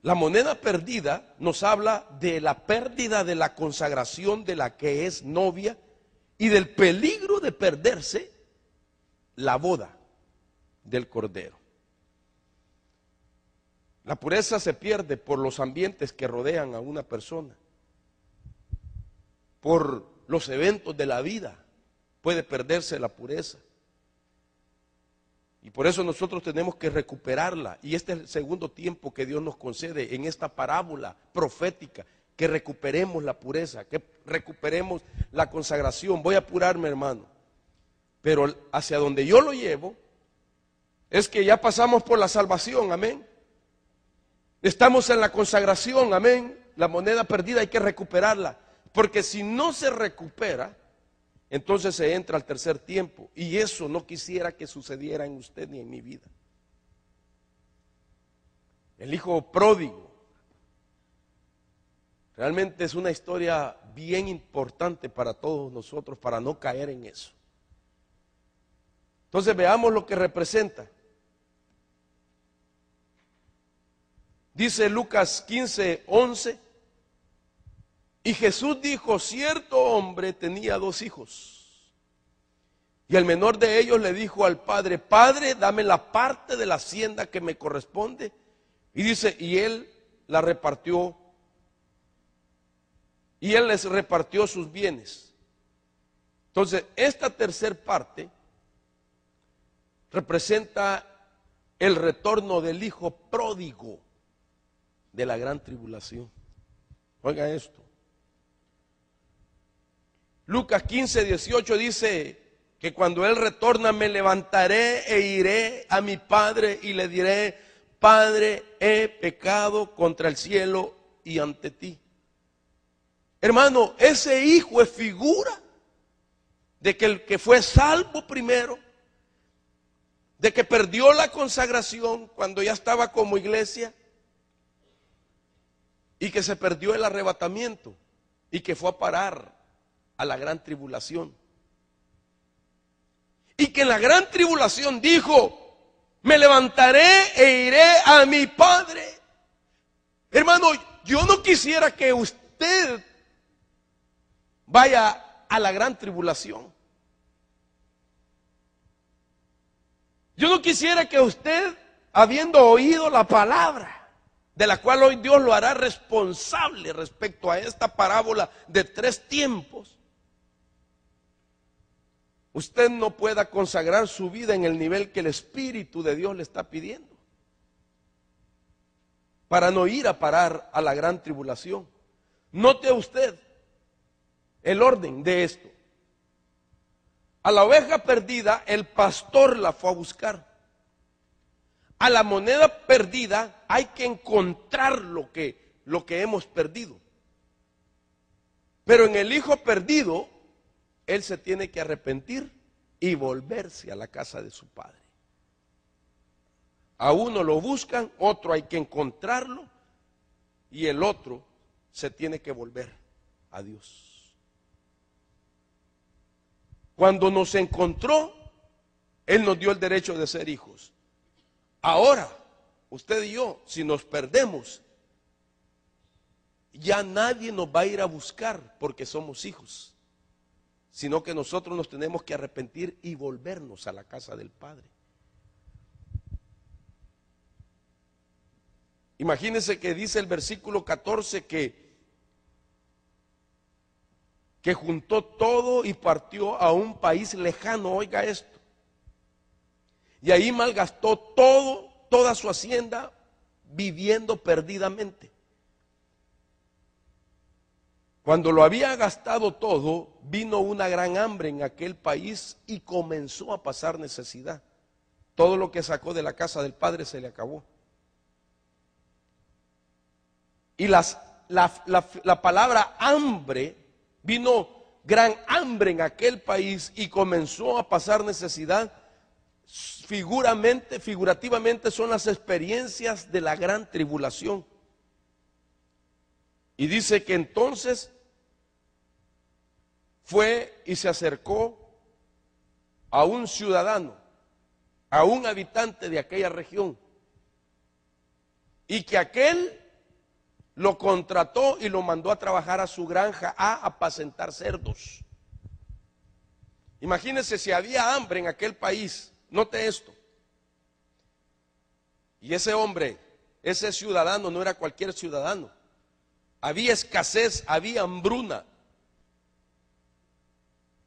la moneda perdida nos habla de la pérdida de la consagración de la que es novia y del peligro de perderse la boda del Cordero. La pureza se pierde por los ambientes que rodean a una persona, por los eventos de la vida, puede perderse la pureza. Y por eso nosotros tenemos que recuperarla. Y este es el segundo tiempo que Dios nos concede en esta parábola profética, que recuperemos la pureza, que recuperemos la consagración. Voy a apurarme, hermano, pero hacia donde yo lo llevo es que ya pasamos por la salvación, amén. Estamos en la consagración, amén. La moneda perdida hay que recuperarla, porque si no se recupera, entonces se entra al tercer tiempo, y eso no quisiera que sucediera en usted ni en mi vida. El hijo pródigo realmente es una historia bien importante para todos nosotros, para no caer en eso. Entonces veamos lo que representa. Dice Lucas 15:11, y Jesús dijo, cierto hombre tenía 2 hijos, y el menor de ellos le dijo al padre, Padre, dame la parte de la hacienda que me corresponde. Y dice, y él la repartió, y él les repartió sus bienes. Entonces, esta tercer parte representa el retorno del hijo pródigo de la gran tribulación. Oiga esto. Lucas 15:18 dice que cuando él retorna, me levantaré e iré a mi padre y le diré, Padre, he pecado contra el cielo y ante ti. Hermano, ese hijo es figura de que el que fue salvo primero, de que perdió la consagración cuando ya estaba como iglesia, y que se perdió el arrebatamiento y que fue a parar a la gran tribulación. Y que en la gran tribulación dijo, me levantaré e iré a mi Padre. Hermano, yo no quisiera que usted vaya a la gran tribulación. Yo no quisiera que usted, habiendo oído la palabra, de la cual hoy Dios lo hará responsable respecto a esta parábola de 3 tiempos, usted no pueda consagrar su vida en el nivel que el Espíritu de Dios le está pidiendo, para no ir a parar a la gran tribulación. Note usted el orden de esto. A la oveja perdida, el pastor la fue a buscar. A la moneda perdida hay que encontrar lo que lo que hemos perdido. Pero en el hijo perdido, él se tiene que arrepentir y volverse a la casa de su padre. A uno lo buscan, otro hay que encontrarlo y el otro se tiene que volver a Dios. Cuando nos encontró, Él nos dio el derecho de ser hijos. Ahora, usted y yo, si nos perdemos, ya nadie nos va a ir a buscar porque somos hijos, sino que nosotros nos tenemos que arrepentir y volvernos a la casa del Padre. Imagínense que dice el versículo 14 que juntó todo y partió a un país lejano, oiga esto, y ahí malgastó toda su hacienda viviendo perdidamente. Cuando lo había gastado todo, vino una gran hambre en aquel país y comenzó a pasar necesidad. Todo lo que sacó de la casa del padre se le acabó. Y la palabra hambre, vino gran hambre en aquel país y comenzó a pasar necesidad. Figurativamente son las experiencias de la gran tribulación. Y dice que entonces fue y se acercó a un ciudadano, a un habitante de aquella región, y que aquel lo contrató y lo mandó a trabajar a su granja a apacentar cerdos. Imagínense si había hambre en aquel país, note esto. Y ese hombre, ese ciudadano no era cualquier ciudadano. Había escasez, había hambruna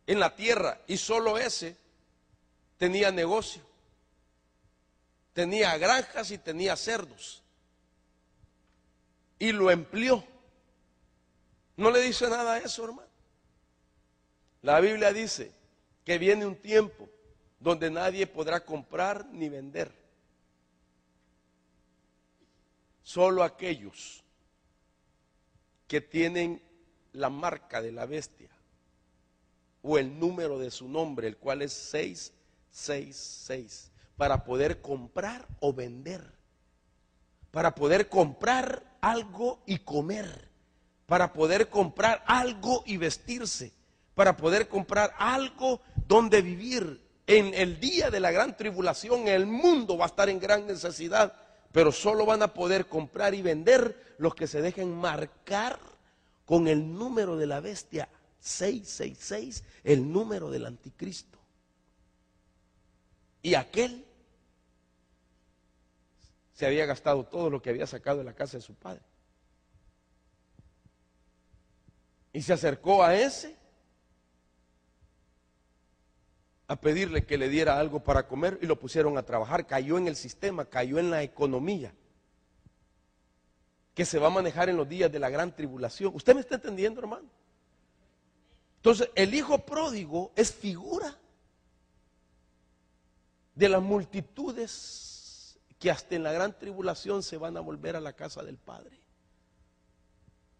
en la tierra y solo ese tenía negocio. Tenía granjas y tenía cerdos. Y lo empleó. No le dice nada a eso, hermano. La Biblia dice que viene un tiempo donde nadie podrá comprar ni vender. Solo aquellos que tienen la marca de la bestia o el número de su nombre, el cual es 666, para poder comprar o vender, para poder comprar algo y comer, para poder comprar algo y vestirse, para poder comprar algo donde vivir. En el día de la gran tribulación el mundo va a estar en gran necesidad, pero solo van a poder comprar y vender los que se dejen marcar con el número de la bestia 666, el número del anticristo. Y aquel se había gastado todo lo que había sacado de la casa de su padre. Y se acercó a ese a pedirle que le diera algo para comer y lo pusieron a trabajar. Cayó en el sistema, cayó en la economía que se va a manejar en los días de la gran tribulación. ¿Usted me está entendiendo, hermano? Entonces, el hijo pródigo es figura de las multitudes que hasta en la gran tribulación se van a volver a la casa del Padre,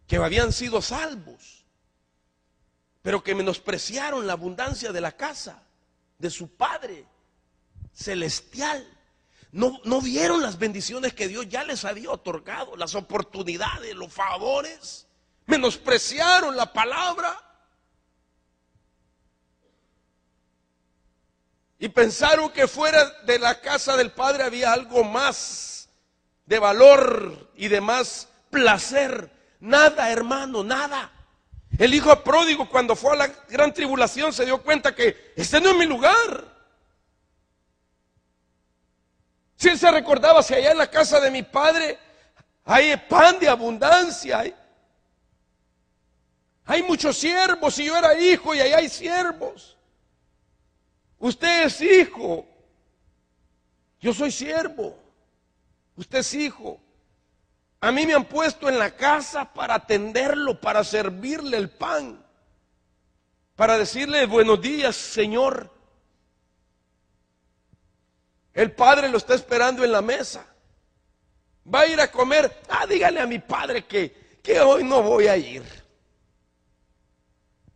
que habían sido salvos, pero que menospreciaron la abundancia de la casa de su Padre celestial. No vieron las bendiciones que Dios ya les había otorgado, las oportunidades, los favores. Menospreciaron la palabra y pensaron que fuera de la casa del Padre había algo más de valor y de más placer. Nada, hermano, nada. El hijo pródigo, cuando fue a la gran tribulación, se dio cuenta que este no es mi lugar. Si él se recordaba, si allá en la casa de mi padre hay pan de abundancia, hay muchos siervos, y yo era hijo y allá hay siervos. Usted es hijo, yo soy siervo, usted es hijo. A mí me han puesto en la casa para atenderlo, para servirle el pan, para decirle buenos días, Señor. El Padre lo está esperando en la mesa. Va a ir a comer. Dígale a mi padre que hoy no voy a ir.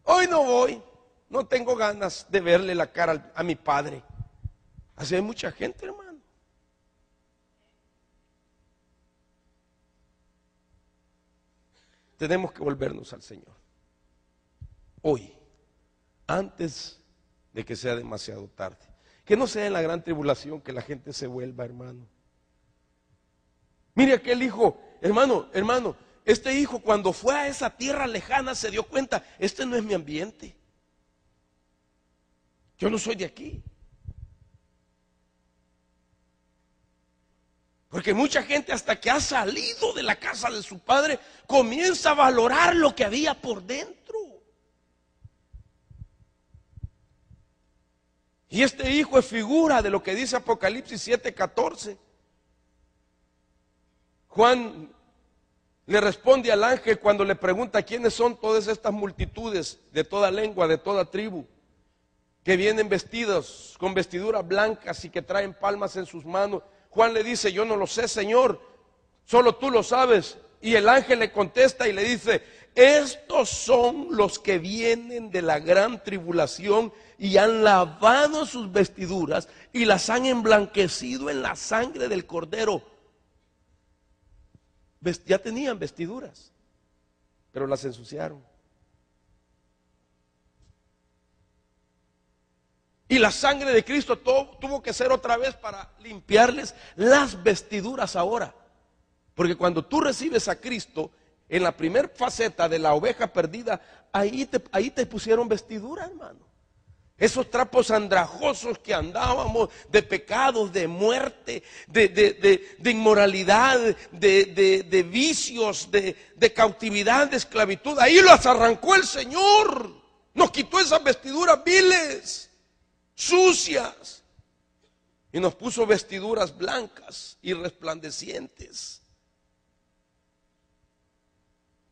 Hoy no voy. No tengo ganas de verle la cara a mi padre. Así hay mucha gente, hermano. Tenemos que volvernos al Señor. Hoy, antes de que sea demasiado tarde. Que no sea en la gran tribulación que la gente se vuelva, hermano. Mire aquel hijo, hermano, este hijo cuando fue a esa tierra lejana se dio cuenta, este no es mi ambiente. Yo no soy de aquí. Porque mucha gente hasta que ha salido de la casa de su padre comienza a valorar lo que había por dentro. Y este hijo es figura de lo que dice Apocalipsis 7:14. Juan le responde al ángel cuando le pregunta quiénes son todas estas multitudes de toda lengua, de toda tribu, que vienen vestidos con vestiduras blancas y que traen palmas en sus manos. Juan le dice, yo no lo sé, Señor, solo tú lo sabes. Y el ángel le contesta y le dice, estos son los que vienen de la gran tribulación y han lavado sus vestiduras y las han emblanquecido en la sangre del Cordero. Ya tenían vestiduras, pero las ensuciaron. Y la sangre de Cristo tuvo que ser otra vez para limpiarles las vestiduras ahora. Porque cuando tú recibes a Cristo, en la primer faceta de la oveja perdida, ahí te pusieron vestidura, hermano. Esos trapos andrajosos que andábamos de pecados, de muerte, de inmoralidad, de vicios, de cautividad, de esclavitud. Ahí las arrancó el Señor. Nos quitó esas vestiduras viles, sucias, y nos puso vestiduras blancas y resplandecientes.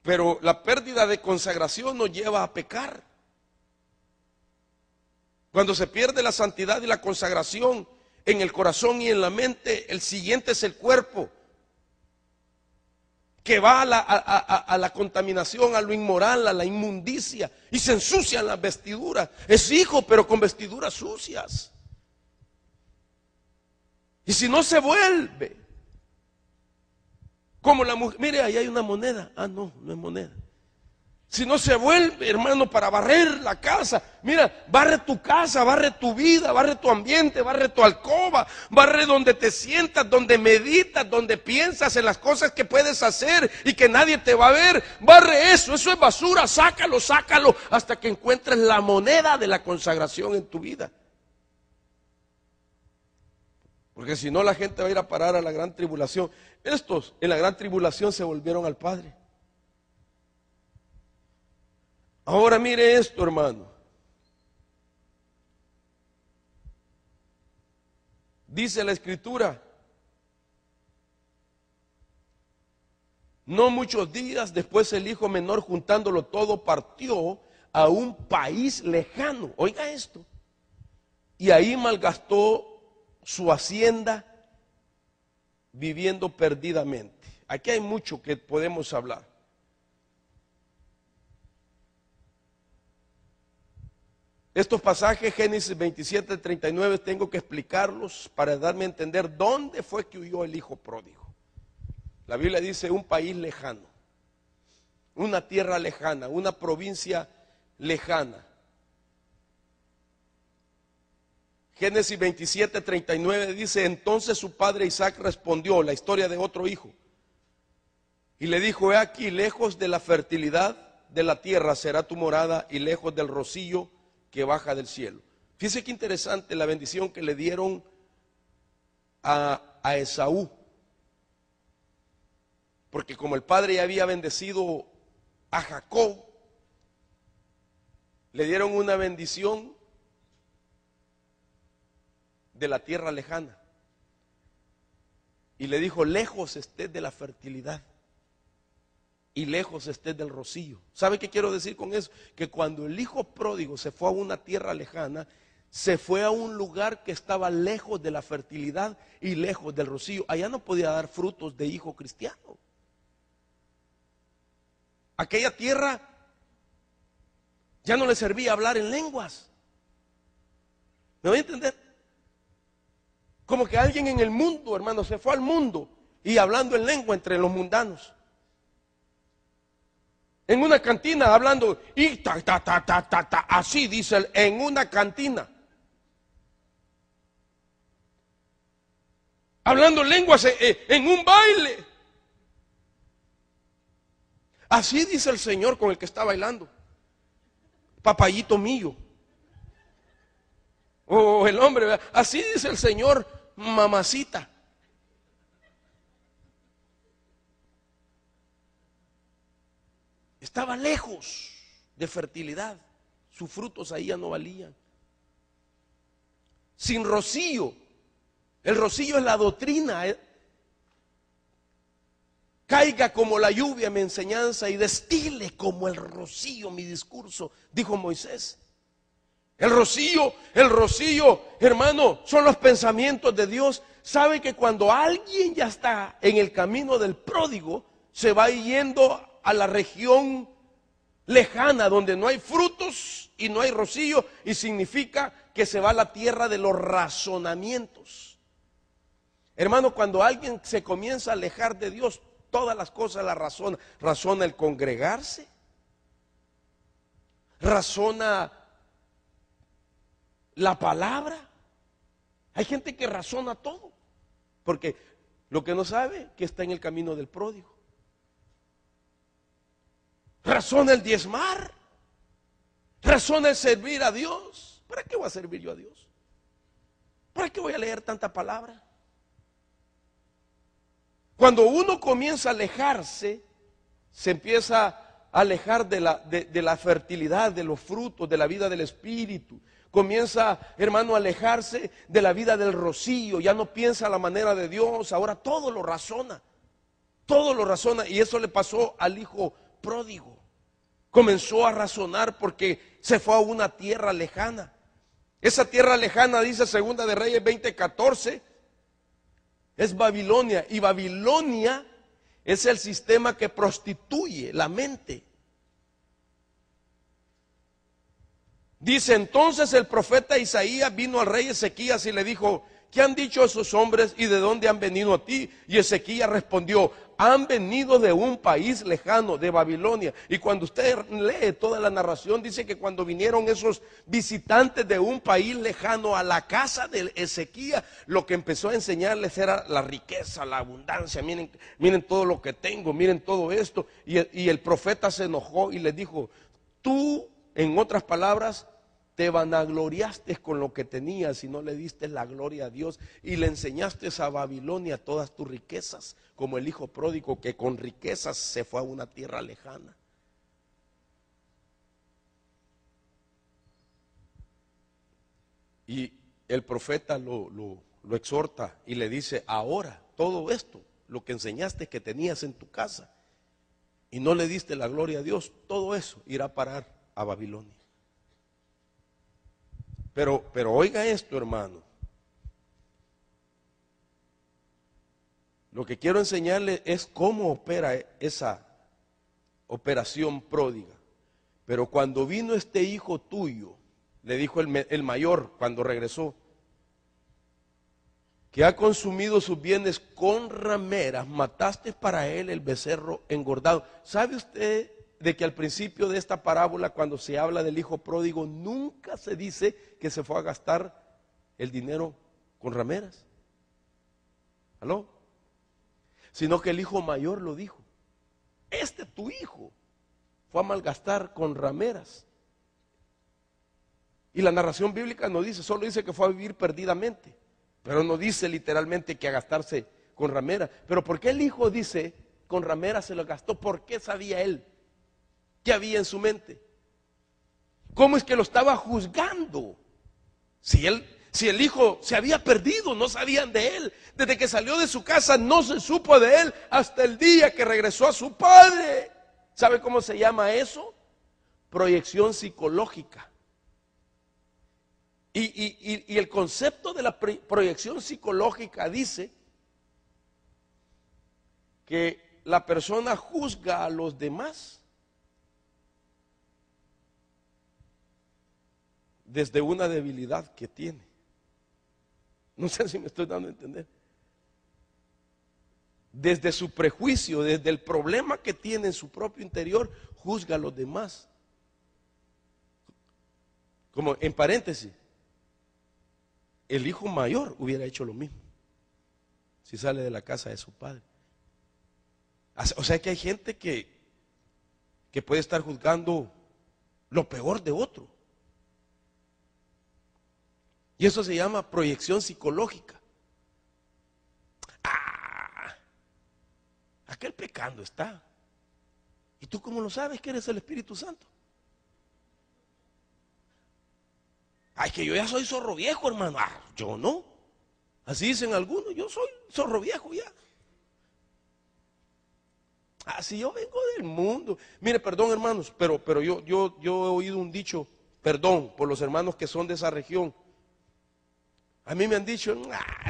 Pero la pérdida de consagración nos lleva a pecar. Cuando se pierde la santidad y la consagración en el corazón y en la mente, el siguiente es el cuerpo, que va a la contaminación, a lo inmoral, a la inmundicia, y se ensucian las vestiduras. Es hijo, pero con vestiduras sucias. Y si no se vuelve, como la mujer, mire, ahí hay una moneda. No es moneda. Si no se vuelve, hermano, para barrer la casa, mira, barre tu casa, barre tu vida, barre tu ambiente, barre tu alcoba, barre donde te sientas, donde meditas, donde piensas en las cosas que puedes hacer y que nadie te va a ver. Barre eso es basura, sácalo hasta que encuentres la moneda de la consagración en tu vida. Porque si no, la gente va a ir a parar a la gran tribulación. Estos en la gran tribulación se volvieron al Padre. Ahora mire esto, hermano. Dice la Escritura, no muchos días después el hijo menor, juntándolo todo, partió a un país lejano. Oiga esto. Y ahí malgastó su hacienda viviendo perdidamente. Aquí hay mucho que podemos hablar. Estos pasajes, Génesis 27, 39, tengo que explicarlos para darme a entender dónde fue que huyó el hijo pródigo. La Biblia dice un país lejano, una tierra lejana, una provincia lejana. Génesis 27, 39 dice, entonces su padre Isaac respondió, la historia de otro hijo, y le dijo, he aquí, lejos de la fertilidad de la tierra será tu morada y lejos del rocío que baja del cielo. Fíjese qué interesante la bendición que le dieron a Esaú. Porque como el padre ya había bendecido a Jacob, le dieron una bendición de la tierra lejana. Y le dijo, lejos estés de la fertilidad y lejos estés del rocío. ¿Sabe qué quiero decir con eso? Que cuando el hijo pródigo se fue a una tierra lejana, se fue a un lugar que estaba lejos de la fertilidad y lejos del rocío. Allá no podía dar frutos de hijo cristiano. Aquella tierra ya no le servía hablar en lenguas. ¿Me voy a entender? Como que alguien en el mundo, hermano, se fue al mundo y hablando en lengua entre los mundanos. En una cantina hablando, y así dice él, en una cantina. Hablando lenguas en un baile. Así dice el Señor con el que está bailando. Papayito mío. O el hombre, ¿verdad? Así dice el Señor, mamacita. Estaba lejos de fertilidad. Sus frutos ahí ya no valían. Sin rocío. El rocío es la doctrina. Caiga como la lluvia mi enseñanza y destile como el rocío mi discurso, dijo Moisés. El rocío, hermano, son los pensamientos de Dios. Sabe que cuando alguien ya está en el camino del pródigo, se va yendo a la región lejana donde no hay frutos y no hay rocío, y significa que se va a la tierra de los razonamientos. Hermano, cuando alguien se comienza a alejar de Dios, todas las cosas las razona. Razona el congregarse, razona la palabra. Hay gente que razona todo, porque lo que no sabe que está en el camino del pródigo. Razona el diezmar, razona el servir a Dios. ¿Para qué voy a servir yo a Dios? ¿Para qué voy a leer tanta palabra? Cuando uno comienza a alejarse, se empieza a alejar de la fertilidad, de los frutos, de la vida del Espíritu. Comienza, hermano, a alejarse de la vida del rocío. Ya no piensa a la manera de Dios, ahora todo lo razona. Todo lo razona, y eso le pasó al hijo pródigo. Comenzó a razonar porque se fue a una tierra lejana. Esa tierra lejana, dice Segunda de Reyes 20:14, es Babilonia, y Babilonia es el sistema que prostituye la mente. Dice: entonces el profeta Isaías vino al rey Ezequías y le dijo: ¿qué han dicho esos hombres y de dónde han venido a ti? Y Ezequías respondió: han venido de un país lejano, de Babilonia. Y cuando usted lee toda la narración, dice que cuando vinieron esos visitantes de un país lejano a la casa de Ezequías, lo que empezó a enseñarles era la riqueza, la abundancia. Miren todo lo que tengo, miren todo esto. Y el profeta se enojó y les dijo: tú, en otras palabras, te vanagloriaste con lo que tenías y no le diste la gloria a Dios, y le enseñaste a Babilonia todas tus riquezas, como el hijo pródigo que con riquezas se fue a una tierra lejana. Y el profeta lo exhorta y le dice: ahora todo esto, lo que enseñaste que tenías en tu casa y no le diste la gloria a Dios, todo eso irá a parar a Babilonia. Pero oiga esto, hermano. Lo que quiero enseñarle es cómo opera esa operación pródiga. Pero cuando vino este hijo tuyo, le dijo el mayor cuando regresó, que ha consumido sus bienes con rameras, mataste para él el becerro engordado. ¿Sabe usted de que al principio de esta parábola, cuando se habla del hijo pródigo, nunca se dice que se fue a gastar el dinero con rameras? ¿Aló? Sino que el hijo mayor lo dijo: tu hijo fue a malgastar con rameras. Y la narración bíblica no dice, solo dice que fue a vivir perdidamente, pero no dice literalmente que a gastarse con rameras. Pero ¿por qué el hijo dice con rameras se lo gastó? ¿Por qué sabía él qué había en su mente? ¿Cómo es que lo estaba juzgando? Si el hijo se había perdido, no sabían de él. Desde que salió de su casa no se supo de él hasta el día que regresó a su padre. ¿Sabe cómo se llama eso? Proyección psicológica. Y el concepto de la proyección psicológica dice que la persona juzga a los demás desde una debilidad que tiene. No sé si me estoy dando a entender. Desde su prejuicio, desde el problema que tiene en su propio interior, juzga a los demás. Como en paréntesis, el hijo mayor hubiera hecho lo mismo si sale de la casa de su padre. O sea que hay gente que puede estar juzgando lo peor de otro. Y eso se llama proyección psicológica. Aquel pecando está. ¿Y tú cómo lo sabes que eres el Espíritu Santo? Ay, que yo ya soy zorro viejo, hermano. Yo no. Así dicen algunos, yo soy zorro viejo ya. Si yo vengo del mundo. Mire, perdón, hermanos, pero yo he oído un dicho, perdón por los hermanos que son de esa región. A mí me han dicho,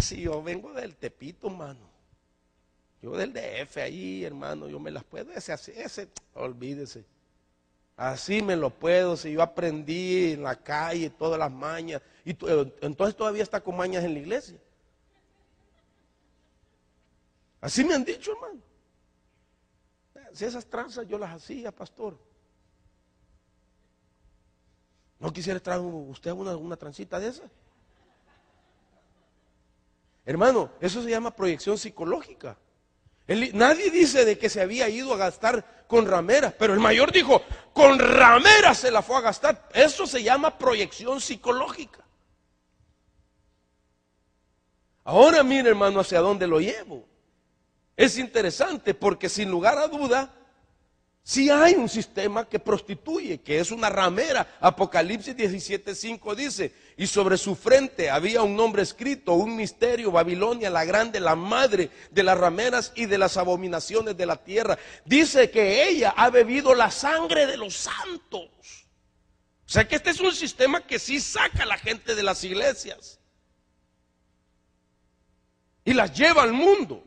si yo vengo del Tepito, hermano. Yo del DF ahí, hermano, yo me las puedo, ese, olvídese. Así me lo puedo, si yo aprendí en la calle todas las mañas, y entonces todavía está con mañas en la iglesia. Así me han dicho, hermano. Si esas tranzas yo las hacía, pastor. ¿No quisiera traer usted una transita de esas? Hermano, eso se llama proyección psicológica. Nadie dice de que se había ido a gastar con rameras, pero el mayor dijo, con rameras se la fue a gastar. Eso se llama proyección psicológica. Ahora mire, hermano, hacia dónde lo llevo. Es interesante porque sin lugar a duda, sí hay un sistema que prostituye, que es una ramera. Apocalipsis 17:5 dice, y sobre su frente había un nombre escrito, un misterio, Babilonia la grande, la madre de las rameras y de las abominaciones de la tierra. Dice que ella ha bebido la sangre de los santos. O sea que este es un sistema que sí saca a la gente de las iglesias y las lleva al mundo.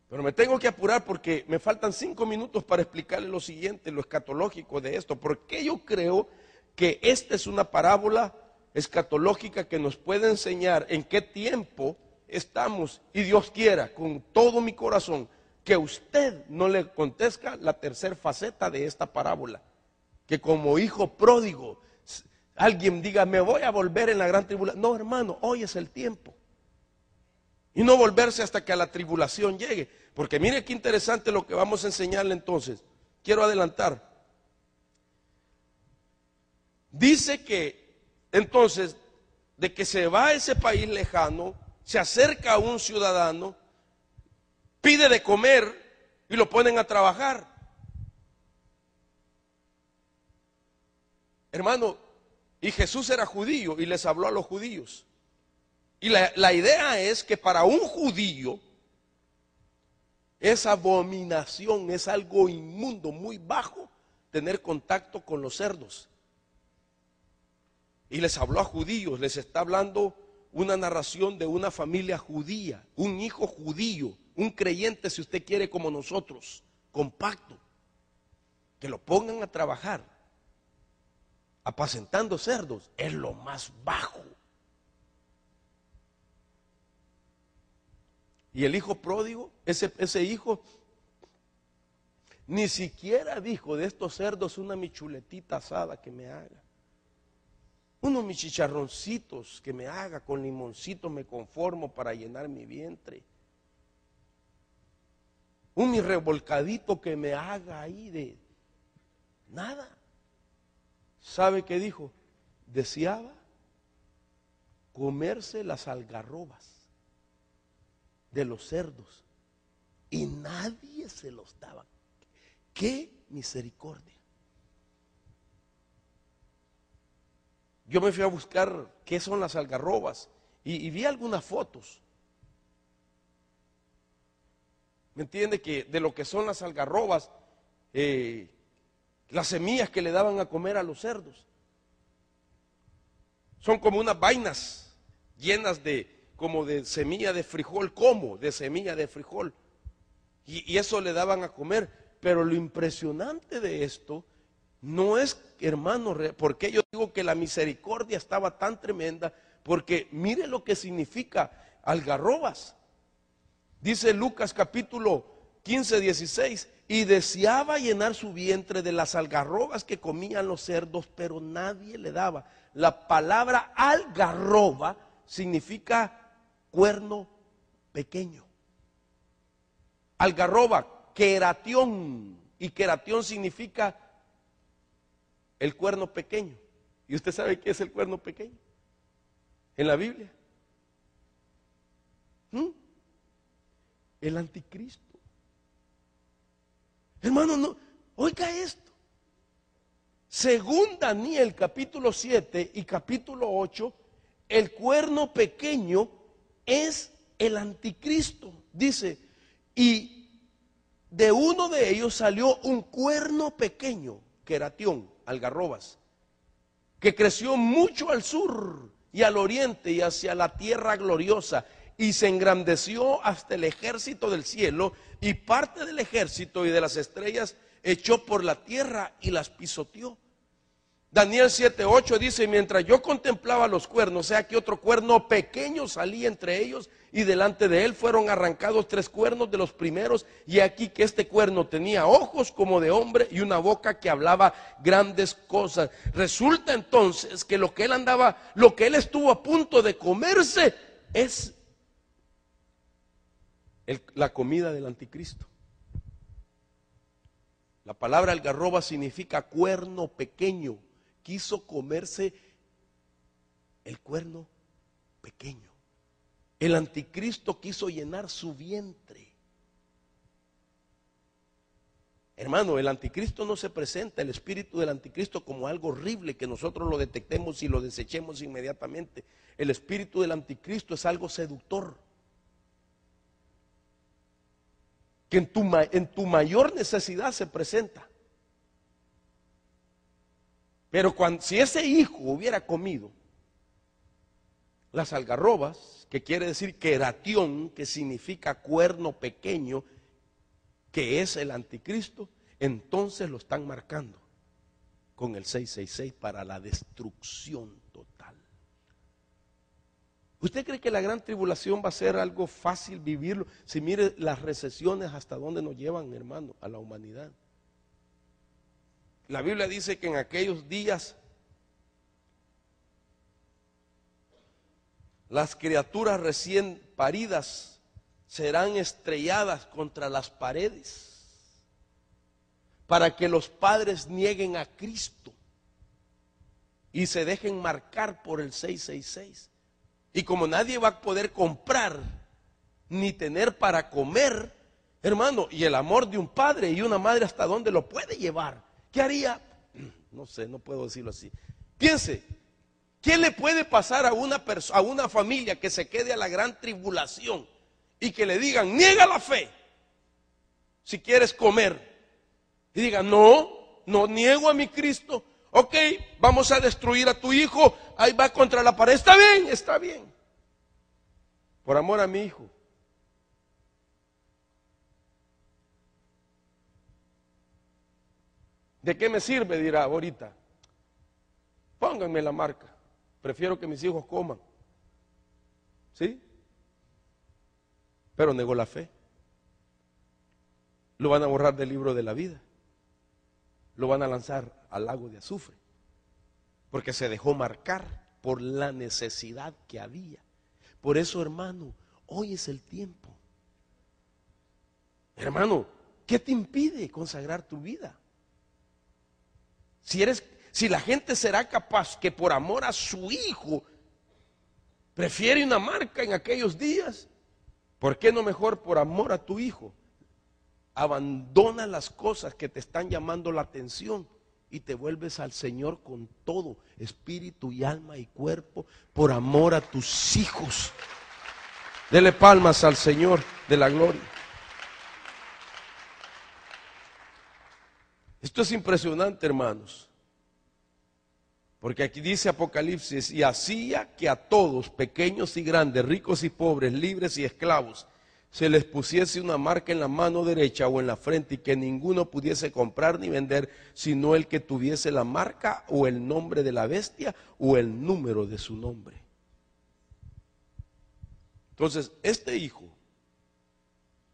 Pero me tengo que apurar porque me faltan 5 minutos para explicarle lo siguiente, lo escatológico de esto. Porque yo creo que esta es una parábola escatológica que nos puede enseñar en qué tiempo estamos. Y Dios quiera, con todo mi corazón, que usted no le conteste la tercera faceta de esta parábola. Que como hijo pródigo, alguien diga, me voy a volver en la gran tribulación. No, hermano, hoy es el tiempo. Y no volverse hasta que a la tribulación llegue. Porque mire qué interesante lo que vamos a enseñarle entonces. Quiero adelantar. Dice que entonces, de que se va a ese país lejano, se acerca a un ciudadano, pide de comer y lo ponen a trabajar. Hermano, y Jesús era judío y les habló a los judíos. Y la idea es que para un judío es abominación, es algo inmundo, muy bajo, tener contacto con los cerdos. Y les habló a judíos, les está hablando una narración de una familia judía, un hijo judío, un creyente si usted quiere como nosotros, compacto, que lo pongan a trabajar, apacentando cerdos, es lo más bajo. Y el hijo pródigo, ese hijo, ni siquiera dijo, de estos cerdos una mi chuletita asada que me haga. Unos mis chicharroncitos que me haga, con limoncito me conformo para llenar mi vientre. Un mi revolcadito que me haga ahí de nada. ¿Sabe qué dijo? Deseaba comerse las algarrobas de los cerdos y nadie se los daba. ¡Qué misericordia! Yo me fui a buscar qué son las algarrobas y vi algunas fotos. ¿Me entiende? Que de lo que son las algarrobas, las semillas que le daban a comer a los cerdos. Son como unas vainas llenas como de semilla de frijol, de semilla de frijol. Y eso le daban a comer. Pero lo impresionante de esto no es, hermano, porque yo digo que la misericordia estaba tan tremenda, porque mire lo que significa algarrobas. Dice Lucas capítulo 15, 16, y deseaba llenar su vientre de las algarrobas que comían los cerdos, pero nadie le daba. La palabra algarroba significa cuerno pequeño. Algarroba, queratión, y queratión significa el cuerno pequeño. ¿Y usted sabe qué es el cuerno pequeño en la Biblia? El anticristo. Hermano, no, oiga esto. Según Daniel capítulo 7 y capítulo 8, el cuerno pequeño es el anticristo. Dice, y de uno de ellos salió un cuerno pequeño, queratión, algarrobas, que creció mucho al sur y al oriente y hacia la tierra gloriosa, y se engrandeció hasta el ejército del cielo, y parte del ejército y de las estrellas echó por la tierra y las pisoteó. Daniel 7:8 dice, mientras yo contemplaba los cuernos, sea que otro cuerno pequeño salía entre ellos, y delante de él fueron arrancados 3 cuernos de los primeros, y aquí que este cuerno tenía ojos como de hombre y una boca que hablaba grandes cosas. Resulta entonces que lo que él estuvo a punto de comerse es la comida del anticristo. La palabra algarroba significa cuerno pequeño. Quiso comerse el cuerno pequeño. El anticristo quiso llenar su vientre. Hermano, el anticristo no se presenta, el espíritu del anticristo, como algo horrible que nosotros lo detectemos y lo desechemos inmediatamente. El espíritu del anticristo es algo seductor, que en tu mayor necesidad se presenta. Pero si ese hijo hubiera comido las algarrobas, que quiere decir queratión, que significa cuerno pequeño, que es el anticristo, entonces lo están marcando con el 666 para la destrucción total. ¿Usted cree que la gran tribulación va a ser algo fácil vivirlo? Si mire las recesiones hasta dónde nos llevan, hermano, a la humanidad. La Biblia dice que en aquellos días las criaturas recién paridas serán estrelladas contra las paredes para que los padres nieguen a Cristo y se dejen marcar por el 666. Y como nadie va a poder comprar ni tener para comer, hermano, y el amor de un padre y una madre, ¿hasta dónde lo puede llevar? ¿Qué haría? No sé, no puedo decirlo así. Piense, ¿qué le puede pasar a una familia que se quede a la gran tribulación y que le digan, niega la fe si quieres comer? Y diga, no niego a mi Cristo. Ok, vamos a destruir a tu hijo, ahí va contra la pared. Está bien. Por amor a mi hijo. ¿De qué me sirve? Dirá ahorita. Pónganme la marca. Prefiero que mis hijos coman. ¿Sí? Pero negó la fe. Lo van a borrar del libro de la vida. Lo van a lanzar al lago de azufre. Porque se dejó marcar por la necesidad que había. Por eso, hermano, hoy es el tiempo. Hermano, ¿qué te impide consagrar tu vida? Si la gente será capaz que por amor a su hijo prefiere una marca en aquellos días, ¿por qué no mejor por amor a tu hijo? Abandona las cosas que te están llamando la atención y te vuelves al Señor con todo, espíritu y alma y cuerpo, por amor a tus hijos. Dele palmas al Señor de la gloria. Esto es impresionante, hermanos. Porque aquí dice Apocalipsis, y hacía que a todos, pequeños y grandes, ricos y pobres, libres y esclavos, se les pusiese una marca en la mano derecha o en la frente, y que ninguno pudiese comprar ni vender, sino el que tuviese la marca o el nombre de la bestia o el número de su nombre. Entonces, este hijo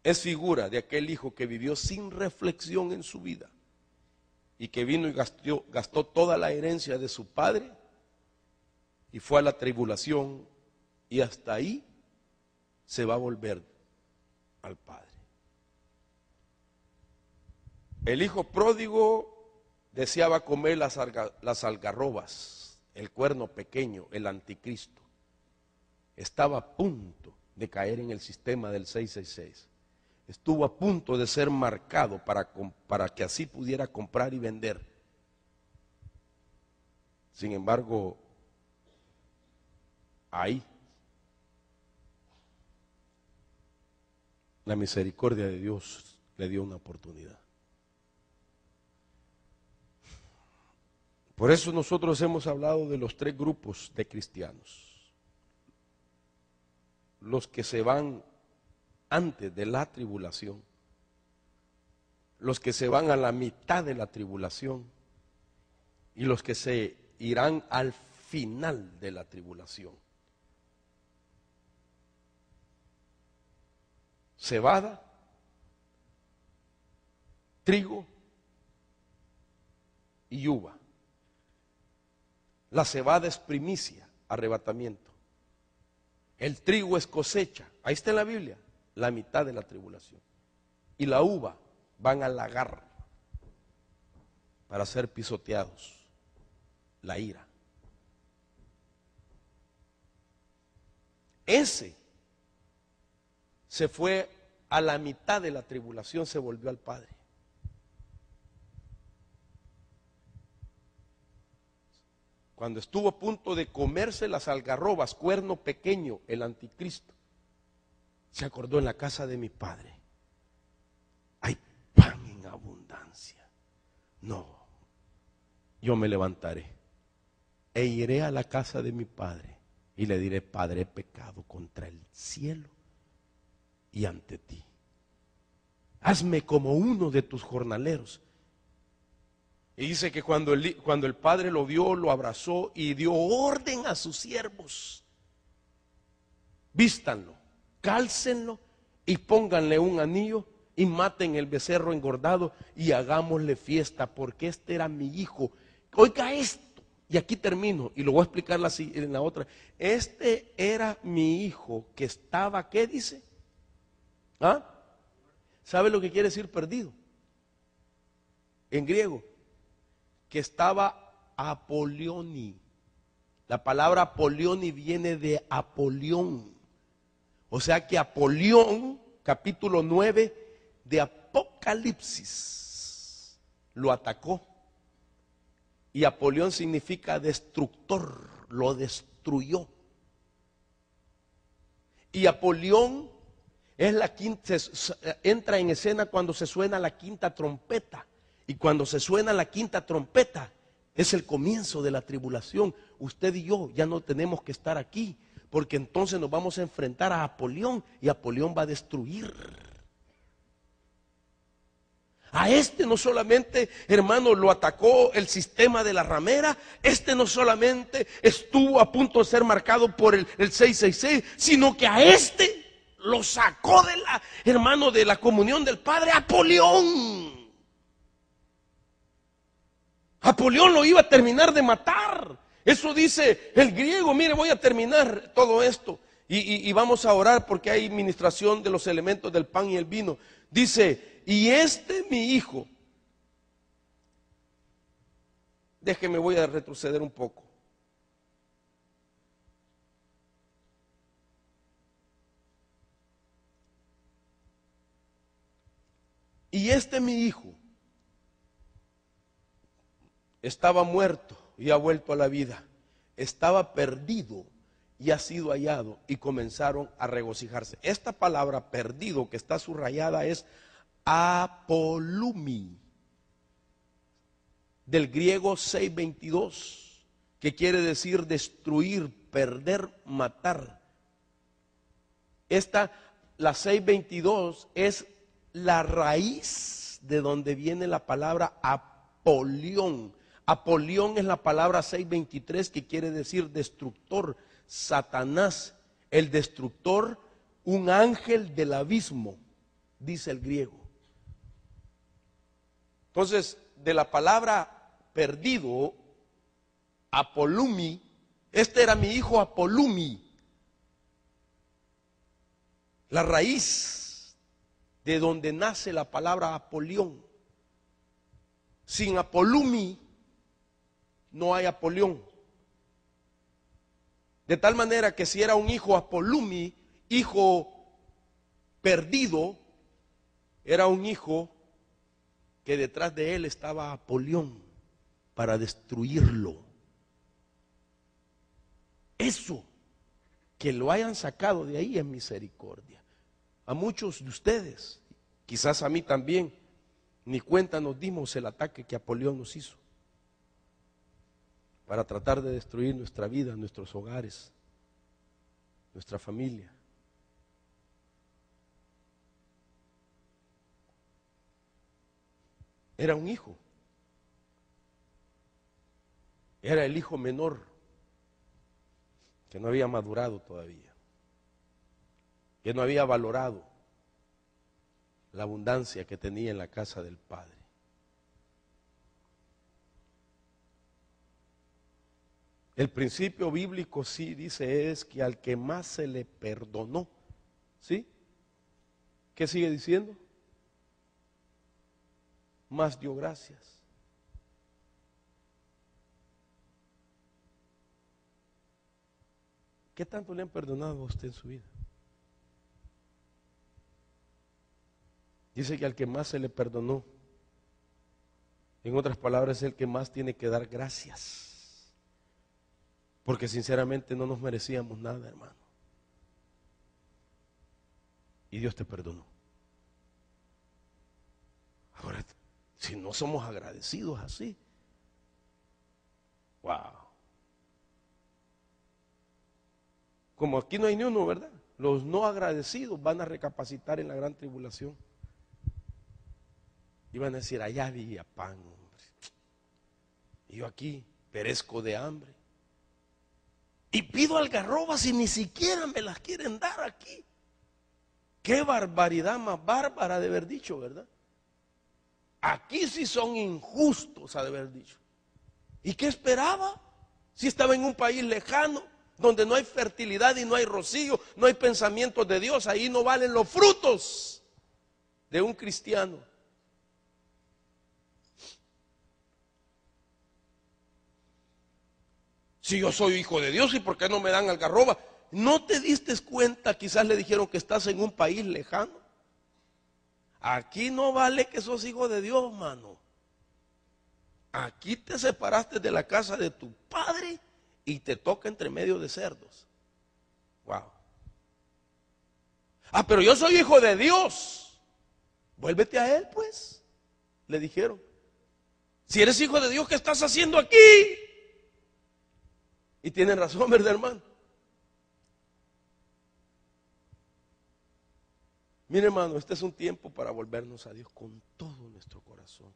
es figura de aquel hijo que vivió sin reflexión en su vida y que vino y gastó toda la herencia de su padre y fue a la tribulación, y hasta ahí se va a volver al padre. El hijo pródigo deseaba comer las algarrobas, el cuerno pequeño, el anticristo. Estaba a punto de caer en el sistema del 666. Estuvo a punto de ser marcado para que así pudiera comprar y vender. Sin embargo, ahí la misericordia de Dios le dio una oportunidad. Por eso nosotros hemos hablado de los 3 grupos de cristianos. Los que se van antes de la tribulación, los que se van a la mitad de la tribulación y los que se irán al final de la tribulación. Cebada, trigo y uva. La cebada es primicia, arrebatamiento. El trigo es cosecha, ahí está en la Biblia, la mitad de la tribulación. Y la uva van a lagar para ser pisoteados, la ira. Ese se fue a la mitad de la tribulación, se volvió al Padre. Cuando estuvo a punto de comerse las algarrobas, cuerno pequeño, el anticristo, se acordó: en la casa de mi Padre hay pan en abundancia. No, yo me levantaré e iré a la casa de mi Padre y le diré: Padre, he pecado contra el cielo y ante ti. Hazme como uno de tus jornaleros. Y dice que cuando el padre lo vio, lo abrazó y dio orden a sus siervos: vístanlo, cálcenlo y pónganle un anillo y maten el becerro engordado y hagámosle fiesta, porque este era mi hijo. Oiga esto, y aquí termino y lo voy a explicar en la otra. Este era mi hijo que estaba, ¿qué dice? ¿Ah? ¿Sabe lo que quiere decir perdido? En griego, que estaba apolioni. La palabra apolioni viene de Apolión. O sea que Apolión, capítulo 9 de Apocalipsis, lo atacó. Y Apolión significa destructor, lo destruyó. Y Apolión es la quinta, entra en escena cuando se suena la quinta trompeta. Y cuando se suena la quinta trompeta, es el comienzo de la tribulación. Usted y yo ya no tenemos que estar aquí, porque entonces nos vamos a enfrentar a Apolión y Apolión va a destruir. A este no solamente, hermano, lo atacó el sistema de la ramera, este no solamente estuvo a punto de ser marcado por el 666, sino que a este lo sacó de la, hermano, de la comunión del Padre, Apolión. Apolión lo iba a terminar de matar. Eso dice el griego. Mire, voy a terminar todo esto y vamos a orar porque hay ministración de los elementos del pan y el vino. Dice: y este mi hijo, déjeme, voy a retroceder un poco. Y este mi hijo estaba muerto y ha vuelto a la vida, estaba perdido y ha sido hallado, y comenzaron a regocijarse. Esta palabra perdido que está subrayada es apolumi. del griego 6:22, que quiere decir destruir, perder, matar. La 6:22 es la raíz de donde viene la palabra Apolión. Apolión es la palabra 6:23 que quiere decir destructor, Satanás, el destructor, un ángel del abismo, dice el griego. Entonces, de la palabra perdido, Apolumi, este era mi hijo Apolumi. La raíz de donde nace la palabra Apolión. Sin Apolumi no hay Apolión. De tal manera que si era un hijo Apolumi, hijo perdido, era un hijo que detrás de él estaba Apolión para destruirlo. Eso, que lo hayan sacado de ahí, es misericordia. A muchos de ustedes, quizás a mí también, ni cuenta nos dimos el ataque que Apolión nos hizo para tratar de destruir nuestra vida, nuestros hogares, nuestra familia. Era un hijo, era el hijo menor que no había madurado todavía, que no había valorado la abundancia que tenía en la casa del Padre. El principio bíblico sí dice es que al que más se le perdonó, ¿sí? ¿Qué sigue diciendo? Más dio gracias. ¿Qué tanto le han perdonado a usted en su vida? Dice que al que más se le perdonó, en otras palabras, es el que más tiene que dar gracias. Porque sinceramente no nos merecíamos nada, hermano. Y Dios te perdonó. Ahora, si no somos agradecidos así, wow. Como aquí no hay ni uno, ¿verdad? Los no agradecidos van a recapacitar en la gran tribulación. Y van a decir, allá había pan, hombre. Y yo aquí perezco de hambre. Y pido algarrobas y ni siquiera me las quieren dar aquí. Qué barbaridad más bárbara de haber dicho, ¿verdad? Aquí sí son injustos, ha de haber dicho. ¿Y qué esperaba? Si estaba en un país lejano, donde no hay fertilidad y no hay rocío, no hay pensamientos de Dios, ahí no valen los frutos de un cristiano. Si yo soy hijo de Dios, ¿y por qué no me dan algarroba? ¿No te diste cuenta? Quizás le dijeron que estás en un país lejano. Aquí no vale que sos hijo de Dios, mano. Aquí te separaste de la casa de tu padre y te toca entre medio de cerdos. Wow. Ah, pero yo soy hijo de Dios. Vuélvete a Él, pues, le dijeron. Si eres hijo de Dios, ¿qué estás haciendo aquí? Y tienen razón, ¿verdad, hermano? Mire, hermano, este es un tiempo para volvernos a Dios con todo nuestro corazón.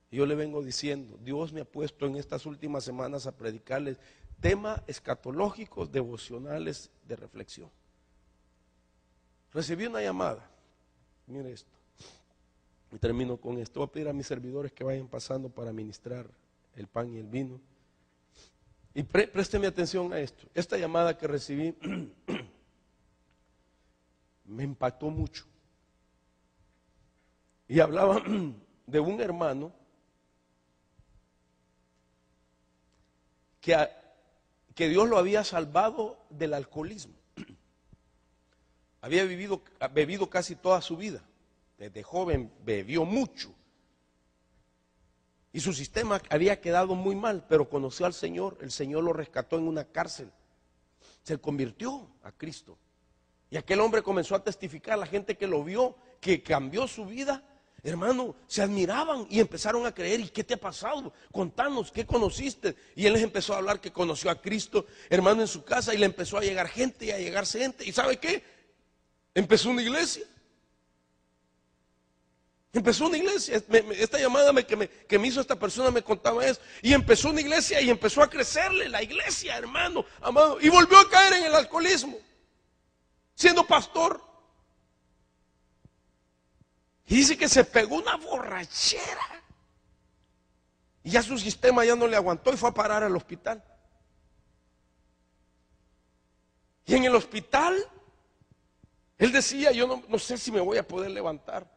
Y yo le vengo diciendo, Dios me ha puesto en estas últimas semanas a predicarles temas escatológicos, devocionales, de reflexión. Recibí una llamada, mire esto, y termino con esto. Voy a pedir a mis servidores que vayan pasando para ministrar el pan y el vino. Y présteme atención a esto. Esta llamada que recibí me impactó mucho. Y hablaba de un hermano que Dios lo había salvado del alcoholismo. Había bebido casi toda su vida. Desde joven bebió mucho. Y su sistema había quedado muy mal, pero conoció al Señor. El Señor lo rescató en una cárcel. Se convirtió a Cristo. Y aquel hombre comenzó a testificar, la gente que lo vio, que cambió su vida. hermano, se admiraban y empezaron a creer. ¿Y qué te ha pasado? Contanos, ¿qué conociste? Y él les empezó a hablar que conoció a Cristo, hermano, en su casa, y le empezó a llegar gente y a llegarse gente. ¿Y sabe qué? Empezó una iglesia. Empezó una iglesia. Esta llamada que me hizo esta persona me contaba eso. Y empezó una iglesia y empezó a crecerle la iglesia, hermano, amado. Y volvió a caer en el alcoholismo, siendo pastor. Y dice que se pegó una borrachera. Y ya su sistema ya no le aguantó y fue a parar al hospital. Y en el hospital, él decía, yo no sé si me voy a poder levantar.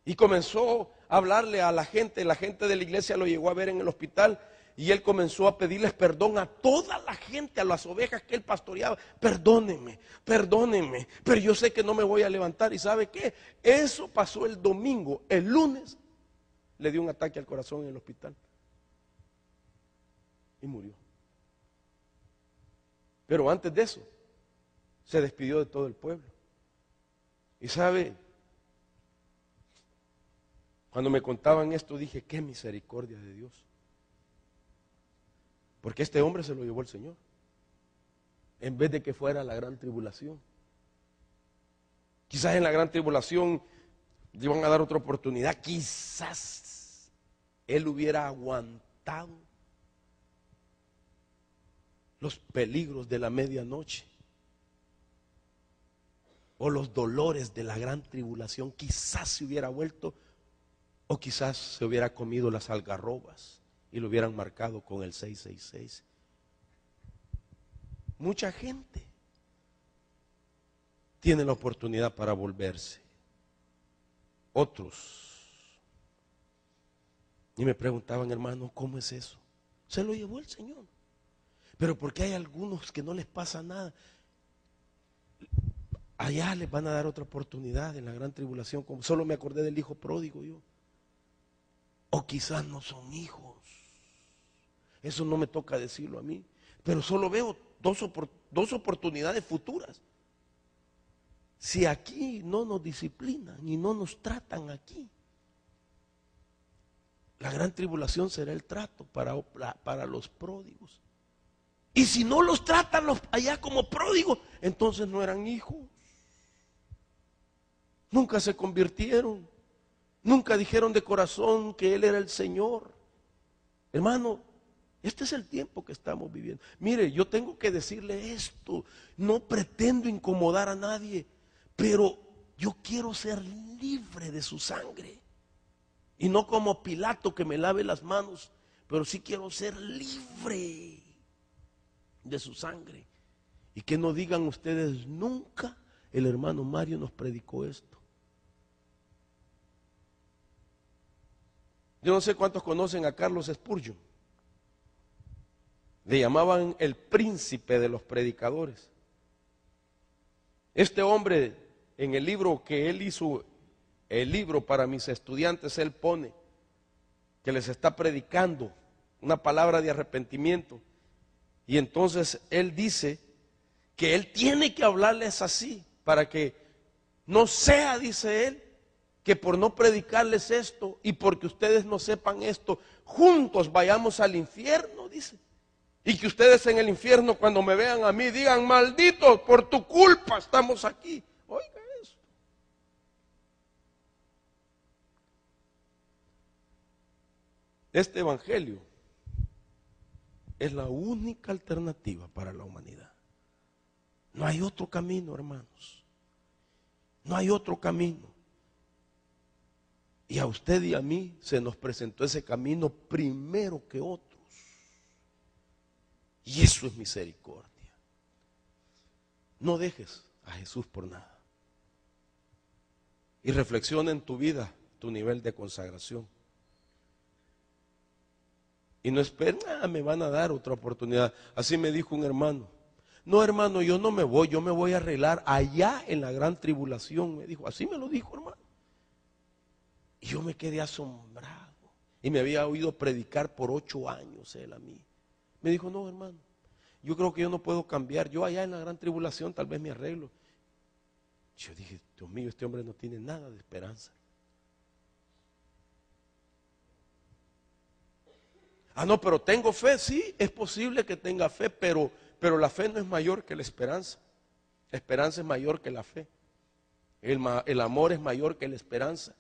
Y comenzó a hablarle a la gente de la iglesia lo llegó a ver en el hospital. Y él comenzó a pedirles perdón a toda la gente, a las ovejas que él pastoreaba. Perdónenme, perdónenme, pero yo sé que no me voy a levantar. ¿Y sabe qué? Eso pasó el domingo. El lunes le dio un ataque al corazón en el hospital y murió. Pero antes de eso, se despidió de todo el pueblo. Y sabe, cuando me contaban esto dije, qué misericordia de Dios. Porque este hombre se lo llevó el Señor, en vez de que fuera la gran tribulación. Quizás en la gran tribulación le iban a dar otra oportunidad. Quizás él hubiera aguantado los peligros de la medianoche o los dolores de la gran tribulación. Quizás se hubiera vuelto, o quizás se hubiera comido las algarrobas y lo hubieran marcado con el 666. Mucha gente tiene la oportunidad para volverse. Otros. Y me preguntaban, hermano, ¿cómo es eso? Se lo llevó el Señor. Pero porque hay algunos que no les pasa nada. Allá les van a dar otra oportunidad en la gran tribulación. Como solo me acordé del hijo pródigo yo. O quizás no son hijos. Eso no me toca decirlo a mí. Pero solo veo dos oportunidades futuras. Si aquí no nos disciplinan y no nos tratan aquí, la gran tribulación será el trato para los pródigos. Y si no los tratan allá como pródigos, entonces no eran hijos. Nunca se convirtieron. Nunca dijeron de corazón que Él era el Señor. Hermano, este es el tiempo que estamos viviendo. Mire, yo tengo que decirle esto. No pretendo incomodar a nadie, pero yo quiero ser libre de su sangre. Y no como Pilato que me lave las manos, pero sí quiero ser libre de su sangre. Y que no digan ustedes nunca, el hermano Mario nos predicó esto. Yo no sé cuántos conocen a Carlos Spurgeon. Le llamaban el príncipe de los predicadores. Este hombre, en el libro que él hizo, el libro para mis estudiantes, él pone que les está predicando una palabra de arrepentimiento. Y entonces él dice que él tiene que hablarles así para que no sea, dice él, que por no predicarles esto y porque ustedes no sepan esto, juntos vayamos al infierno, dice. Y que ustedes en el infierno cuando me vean a mí digan, malditos, por tu culpa estamos aquí. Oiga esto. Este evangelio es la única alternativa para la humanidad. No hay otro camino, hermanos. No hay otro camino. Y a usted y a mí se nos presentó ese camino primero que otros. Y eso es misericordia. No dejes a Jesús por nada. Y reflexiona en tu vida, tu nivel de consagración. Y no esperen, me van a dar otra oportunidad. Así me dijo un hermano. No, hermano, yo no me voy, yo me voy a arreglar allá en la gran tribulación. Me dijo, así me lo dijo, hermano. Y yo me quedé asombrado. Y me había oído predicar por 8 años él a mí. Me dijo, no, hermano, yo creo que yo no puedo cambiar. Yo allá en la gran tribulación tal vez me arreglo. Yo dije, Dios mío, este hombre no tiene nada de esperanza. Ah, no, pero tengo fe. Sí, es posible que tenga fe, pero la fe no es mayor que la esperanza. La esperanza es mayor que la fe. El amor es mayor que la esperanza.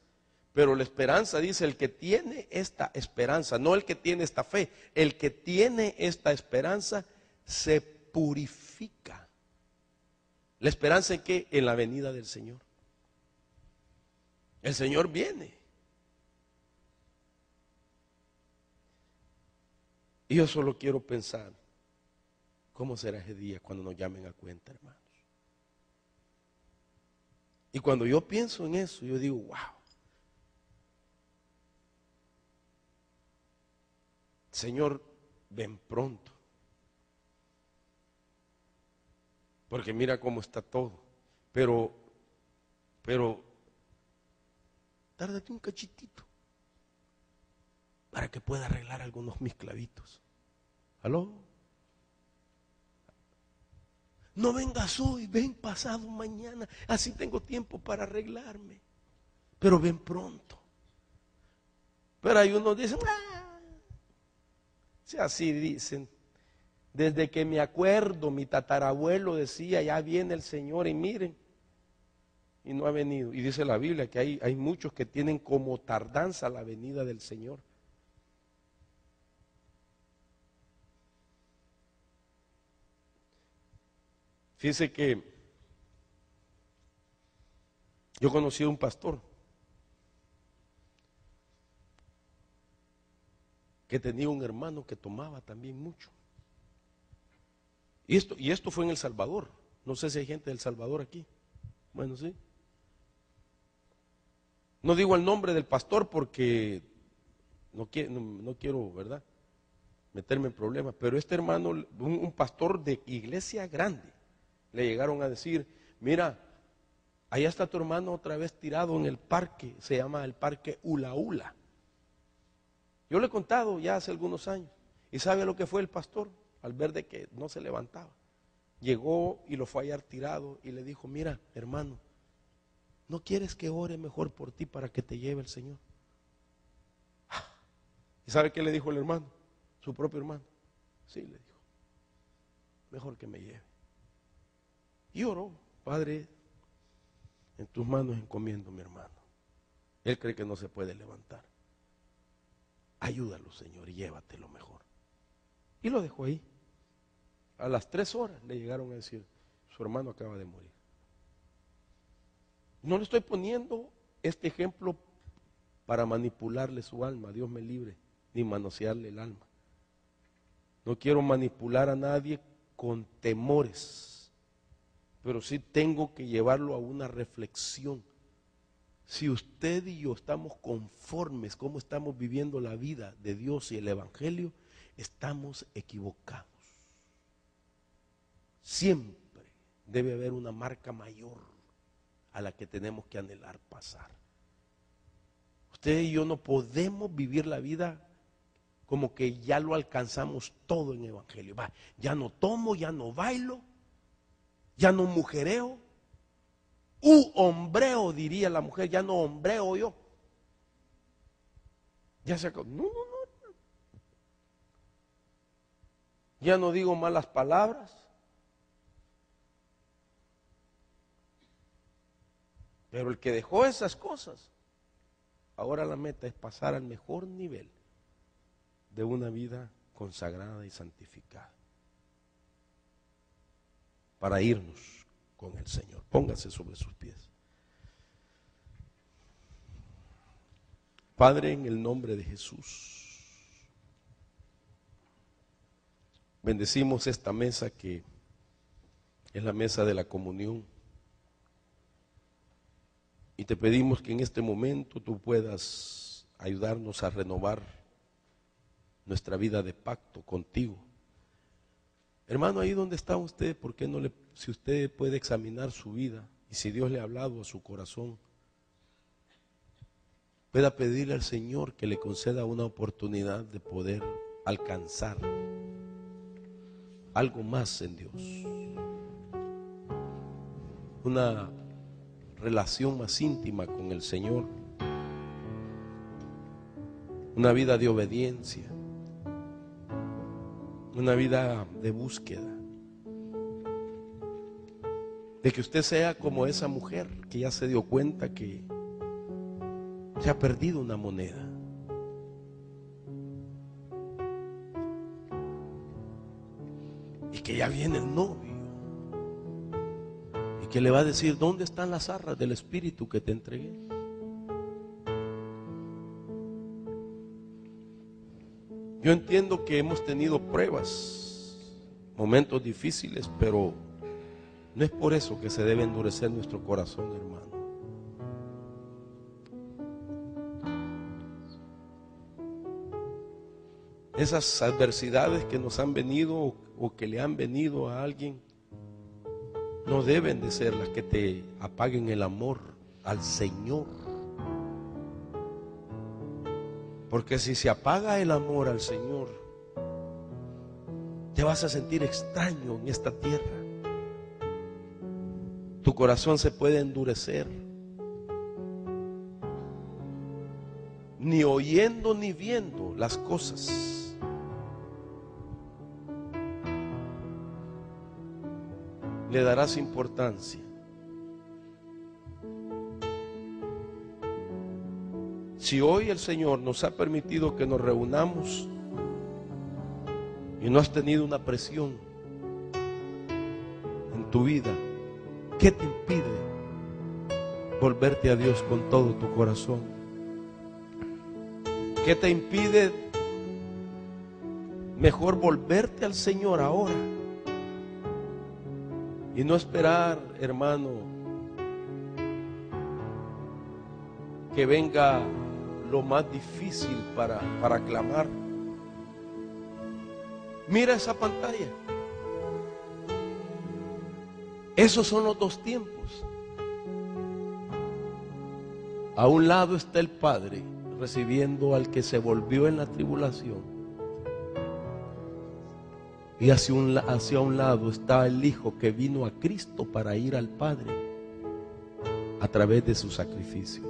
Pero la esperanza, dice, el que tiene esta esperanza, no el que tiene esta fe, el que tiene esta esperanza se purifica. ¿La esperanza en qué? En la venida del Señor. El Señor viene. Y yo solo quiero pensar, ¿cómo será ese día cuando nos llamen a cuenta, hermanos? Y cuando yo pienso en eso, yo digo, wow. Señor, ven pronto. Porque mira cómo está todo. Pero, tárdate un cachitito para que pueda arreglar algunos mis clavitos. ¿Aló? No vengas hoy, ven pasado mañana. Así tengo tiempo para arreglarme. Pero ven pronto. Pero hay unos que dicen, si así dicen. Desde que me acuerdo, mi tatarabuelo decía, ya viene el Señor y miren, y no ha venido. Y dice la Biblia que hay muchos que tienen como tardanza la venida del Señor. Fíjese que yo conocí a un pastor que tenía un hermano que tomaba también mucho. Y esto fue en El Salvador. No sé si hay gente del Salvador aquí. Bueno, sí. No digo el nombre del pastor porque no quiero, ¿verdad?, meterme en problemas. Pero este hermano, un pastor de iglesia grande, le llegaron a decir, mira, allá está tu hermano otra vez tirado en el parque, se llama el parque Ula Ula. Yo le he contado ya hace algunos años. ¿Y sabe lo que fue el pastor? Al ver de que no se levantaba, llegó y lo fue a hallar tirado y le dijo, mira, hermano, ¿no quieres que ore mejor por ti para que te lleve el Señor? ¿Y sabe qué le dijo el hermano? Su propio hermano. Sí, le dijo, mejor que me lleve. Y oró, Padre, en tus manos encomiendo a mi hermano. Él cree que no se puede levantar. Ayúdalo, Señor, y llévatelo mejor. Y lo dejó ahí. A las 3 horas le llegaron a decir, su hermano acaba de morir. No le estoy poniendo este ejemplo para manipularle su alma, Dios me libre, ni manosearle el alma. No quiero manipular a nadie con temores, pero sí tengo que llevarlo a una reflexión. Si usted y yo estamos conformes cómo estamos viviendo la vida de Dios y el Evangelio, estamos equivocados. Siempre debe haber una marca mayor a la que tenemos que anhelar pasar. Usted y yo no podemos vivir la vida como que ya lo alcanzamos todo en Evangelio. Va, ya no tomo, ya no bailo, ya no mujereo, hombreo, diría la mujer, ya no hombreo yo. Ya se acabó. No. Ya no digo malas palabras. Pero el que dejó esas cosas, ahora la meta es pasar al mejor nivel de una vida consagrada y santificada. Para irnos con el Señor. Póngase sobre sus pies. Padre, en el nombre de Jesús, bendecimos esta mesa que es la mesa de la comunión. Y te pedimos que en este momento tú puedas ayudarnos a renovar nuestra vida de pacto contigo. Hermano, ahí donde está usted, ¿por qué no si usted puede examinar su vida y si Dios le ha hablado a su corazón, pueda pedirle al Señor que le conceda una oportunidad de poder alcanzar algo más en Dios, una relación más íntima con el Señor, una vida de obediencia, una vida de búsqueda, de que usted sea como esa mujer que ya se dio cuenta que se ha perdido una moneda. Y que ya viene el novio y que le va a decir: ¿dónde están las arras del Espíritu que te entregué? Yo entiendo que hemos tenido pruebas, momentos difíciles, pero no es por eso que se debe endurecer nuestro corazón, hermano. Esas adversidades que nos han venido o que le han venido a alguien no deben de ser las que te apaguen el amor al Señor. Porque si se apaga el amor al Señor, te vas a sentir extraño en esta tierra. Tu corazón se puede endurecer. Ni oyendo ni viendo las cosas. Le darás importancia. Si hoy el Señor nos ha permitido que nos reunamos y no has tenido una presión en tu vida, ¿qué te impide volverte a Dios con todo tu corazón? ¿Qué te impide mejor volverte al Señor ahora? Y no esperar, hermano, que venga lo más difícil para clamar. Mira esa pantalla. Esos son los dos tiempos. A un lado está el Padre recibiendo al que se volvió en la tribulación. Y hacia un lado está el Hijo que vino a Cristo para ir al Padre a través de su sacrificio.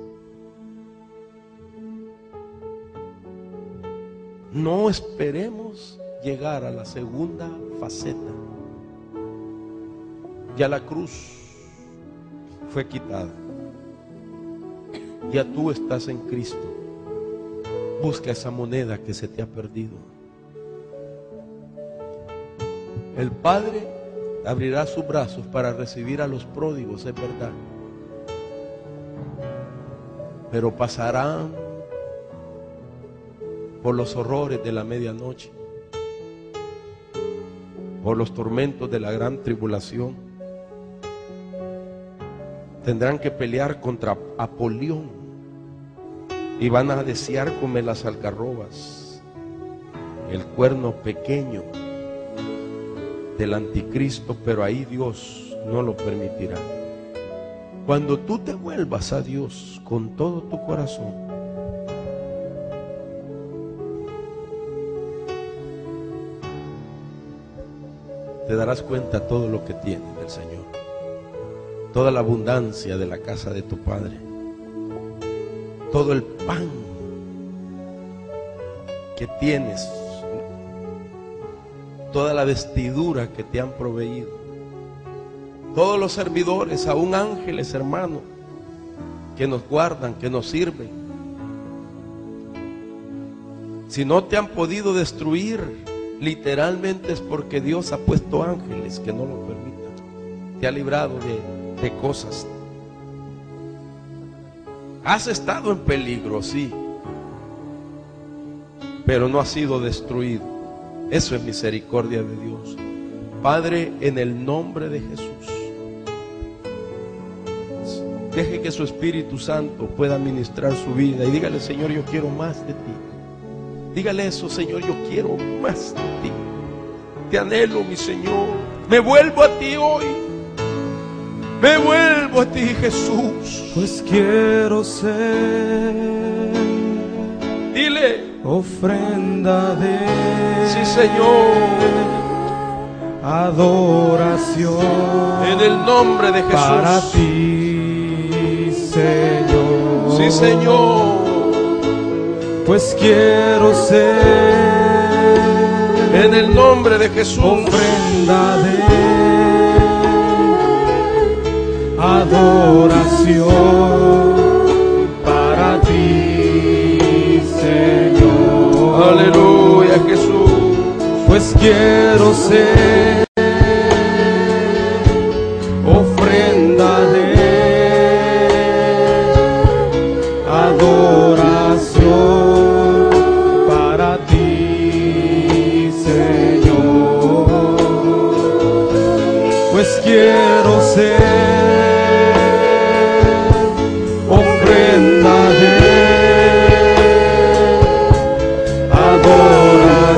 No esperemos llegar a la segunda faceta. Ya la cruz fue quitada. Ya tú estás en Cristo. Busca esa moneda que se te ha perdido. El Padre abrirá sus brazos para recibir a los pródigos, es verdad. Pero pasarán por los horrores de la medianoche, por los tormentos de la gran tribulación. Tendrán que pelear contra Apolión y van a desear comer las algarrobas, el cuerno pequeño del anticristo, pero ahí Dios no lo permitirá. Cuando tú te vuelvas a Dios con todo tu corazón, te darás cuenta todo lo que tienes del Señor, toda la abundancia de la casa de tu Padre, todo el pan que tienes, toda la vestidura que te han proveído, todos los servidores, aún ángeles, hermano, que nos guardan, que nos sirven. Si no te han podido destruir, literalmente es porque Dios ha puesto ángeles que no lo permitan. Te ha librado de cosas. Has estado en peligro, sí, pero no has sido destruido. Eso es misericordia de Dios. Padre, en el nombre de Jesús, deje que su Espíritu Santo pueda ministrar su vida y dígale: Señor, yo quiero más de ti. Dígale eso: Señor, yo quiero más de ti. Te anhelo, mi Señor. Me vuelvo a ti hoy. Me vuelvo a ti, Jesús. Pues quiero ser, dile, ofrenda de, sí, Señor, adoración en el nombre de Jesús. Para ti, Señor. Sí, Señor. Pues quiero ser En el nombre de Jesús. ofrenda de adoración para ti, Señor. Aleluya, Jesús. Pues quiero ser ofrenda de adoración para ti, Señor. Pues quiero ser ofrenda de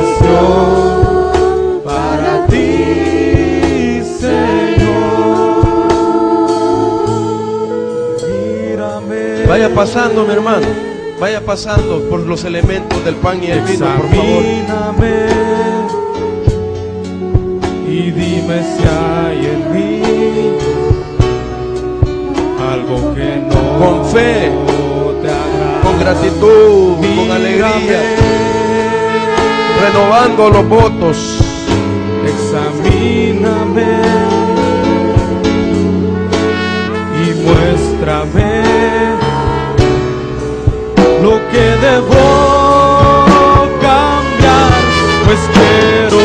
adoración para ti, Señor. Mírame. Vaya pasando, mi hermano. Vaya pasando por los elementos del pan y el vino, por favor. Examíname y dime si hay en mí algo que no Con fe, te agrada. con gratitud, con alegría, renovando los votos. Examíname y muéstrame lo que debo cambiar, pues quiero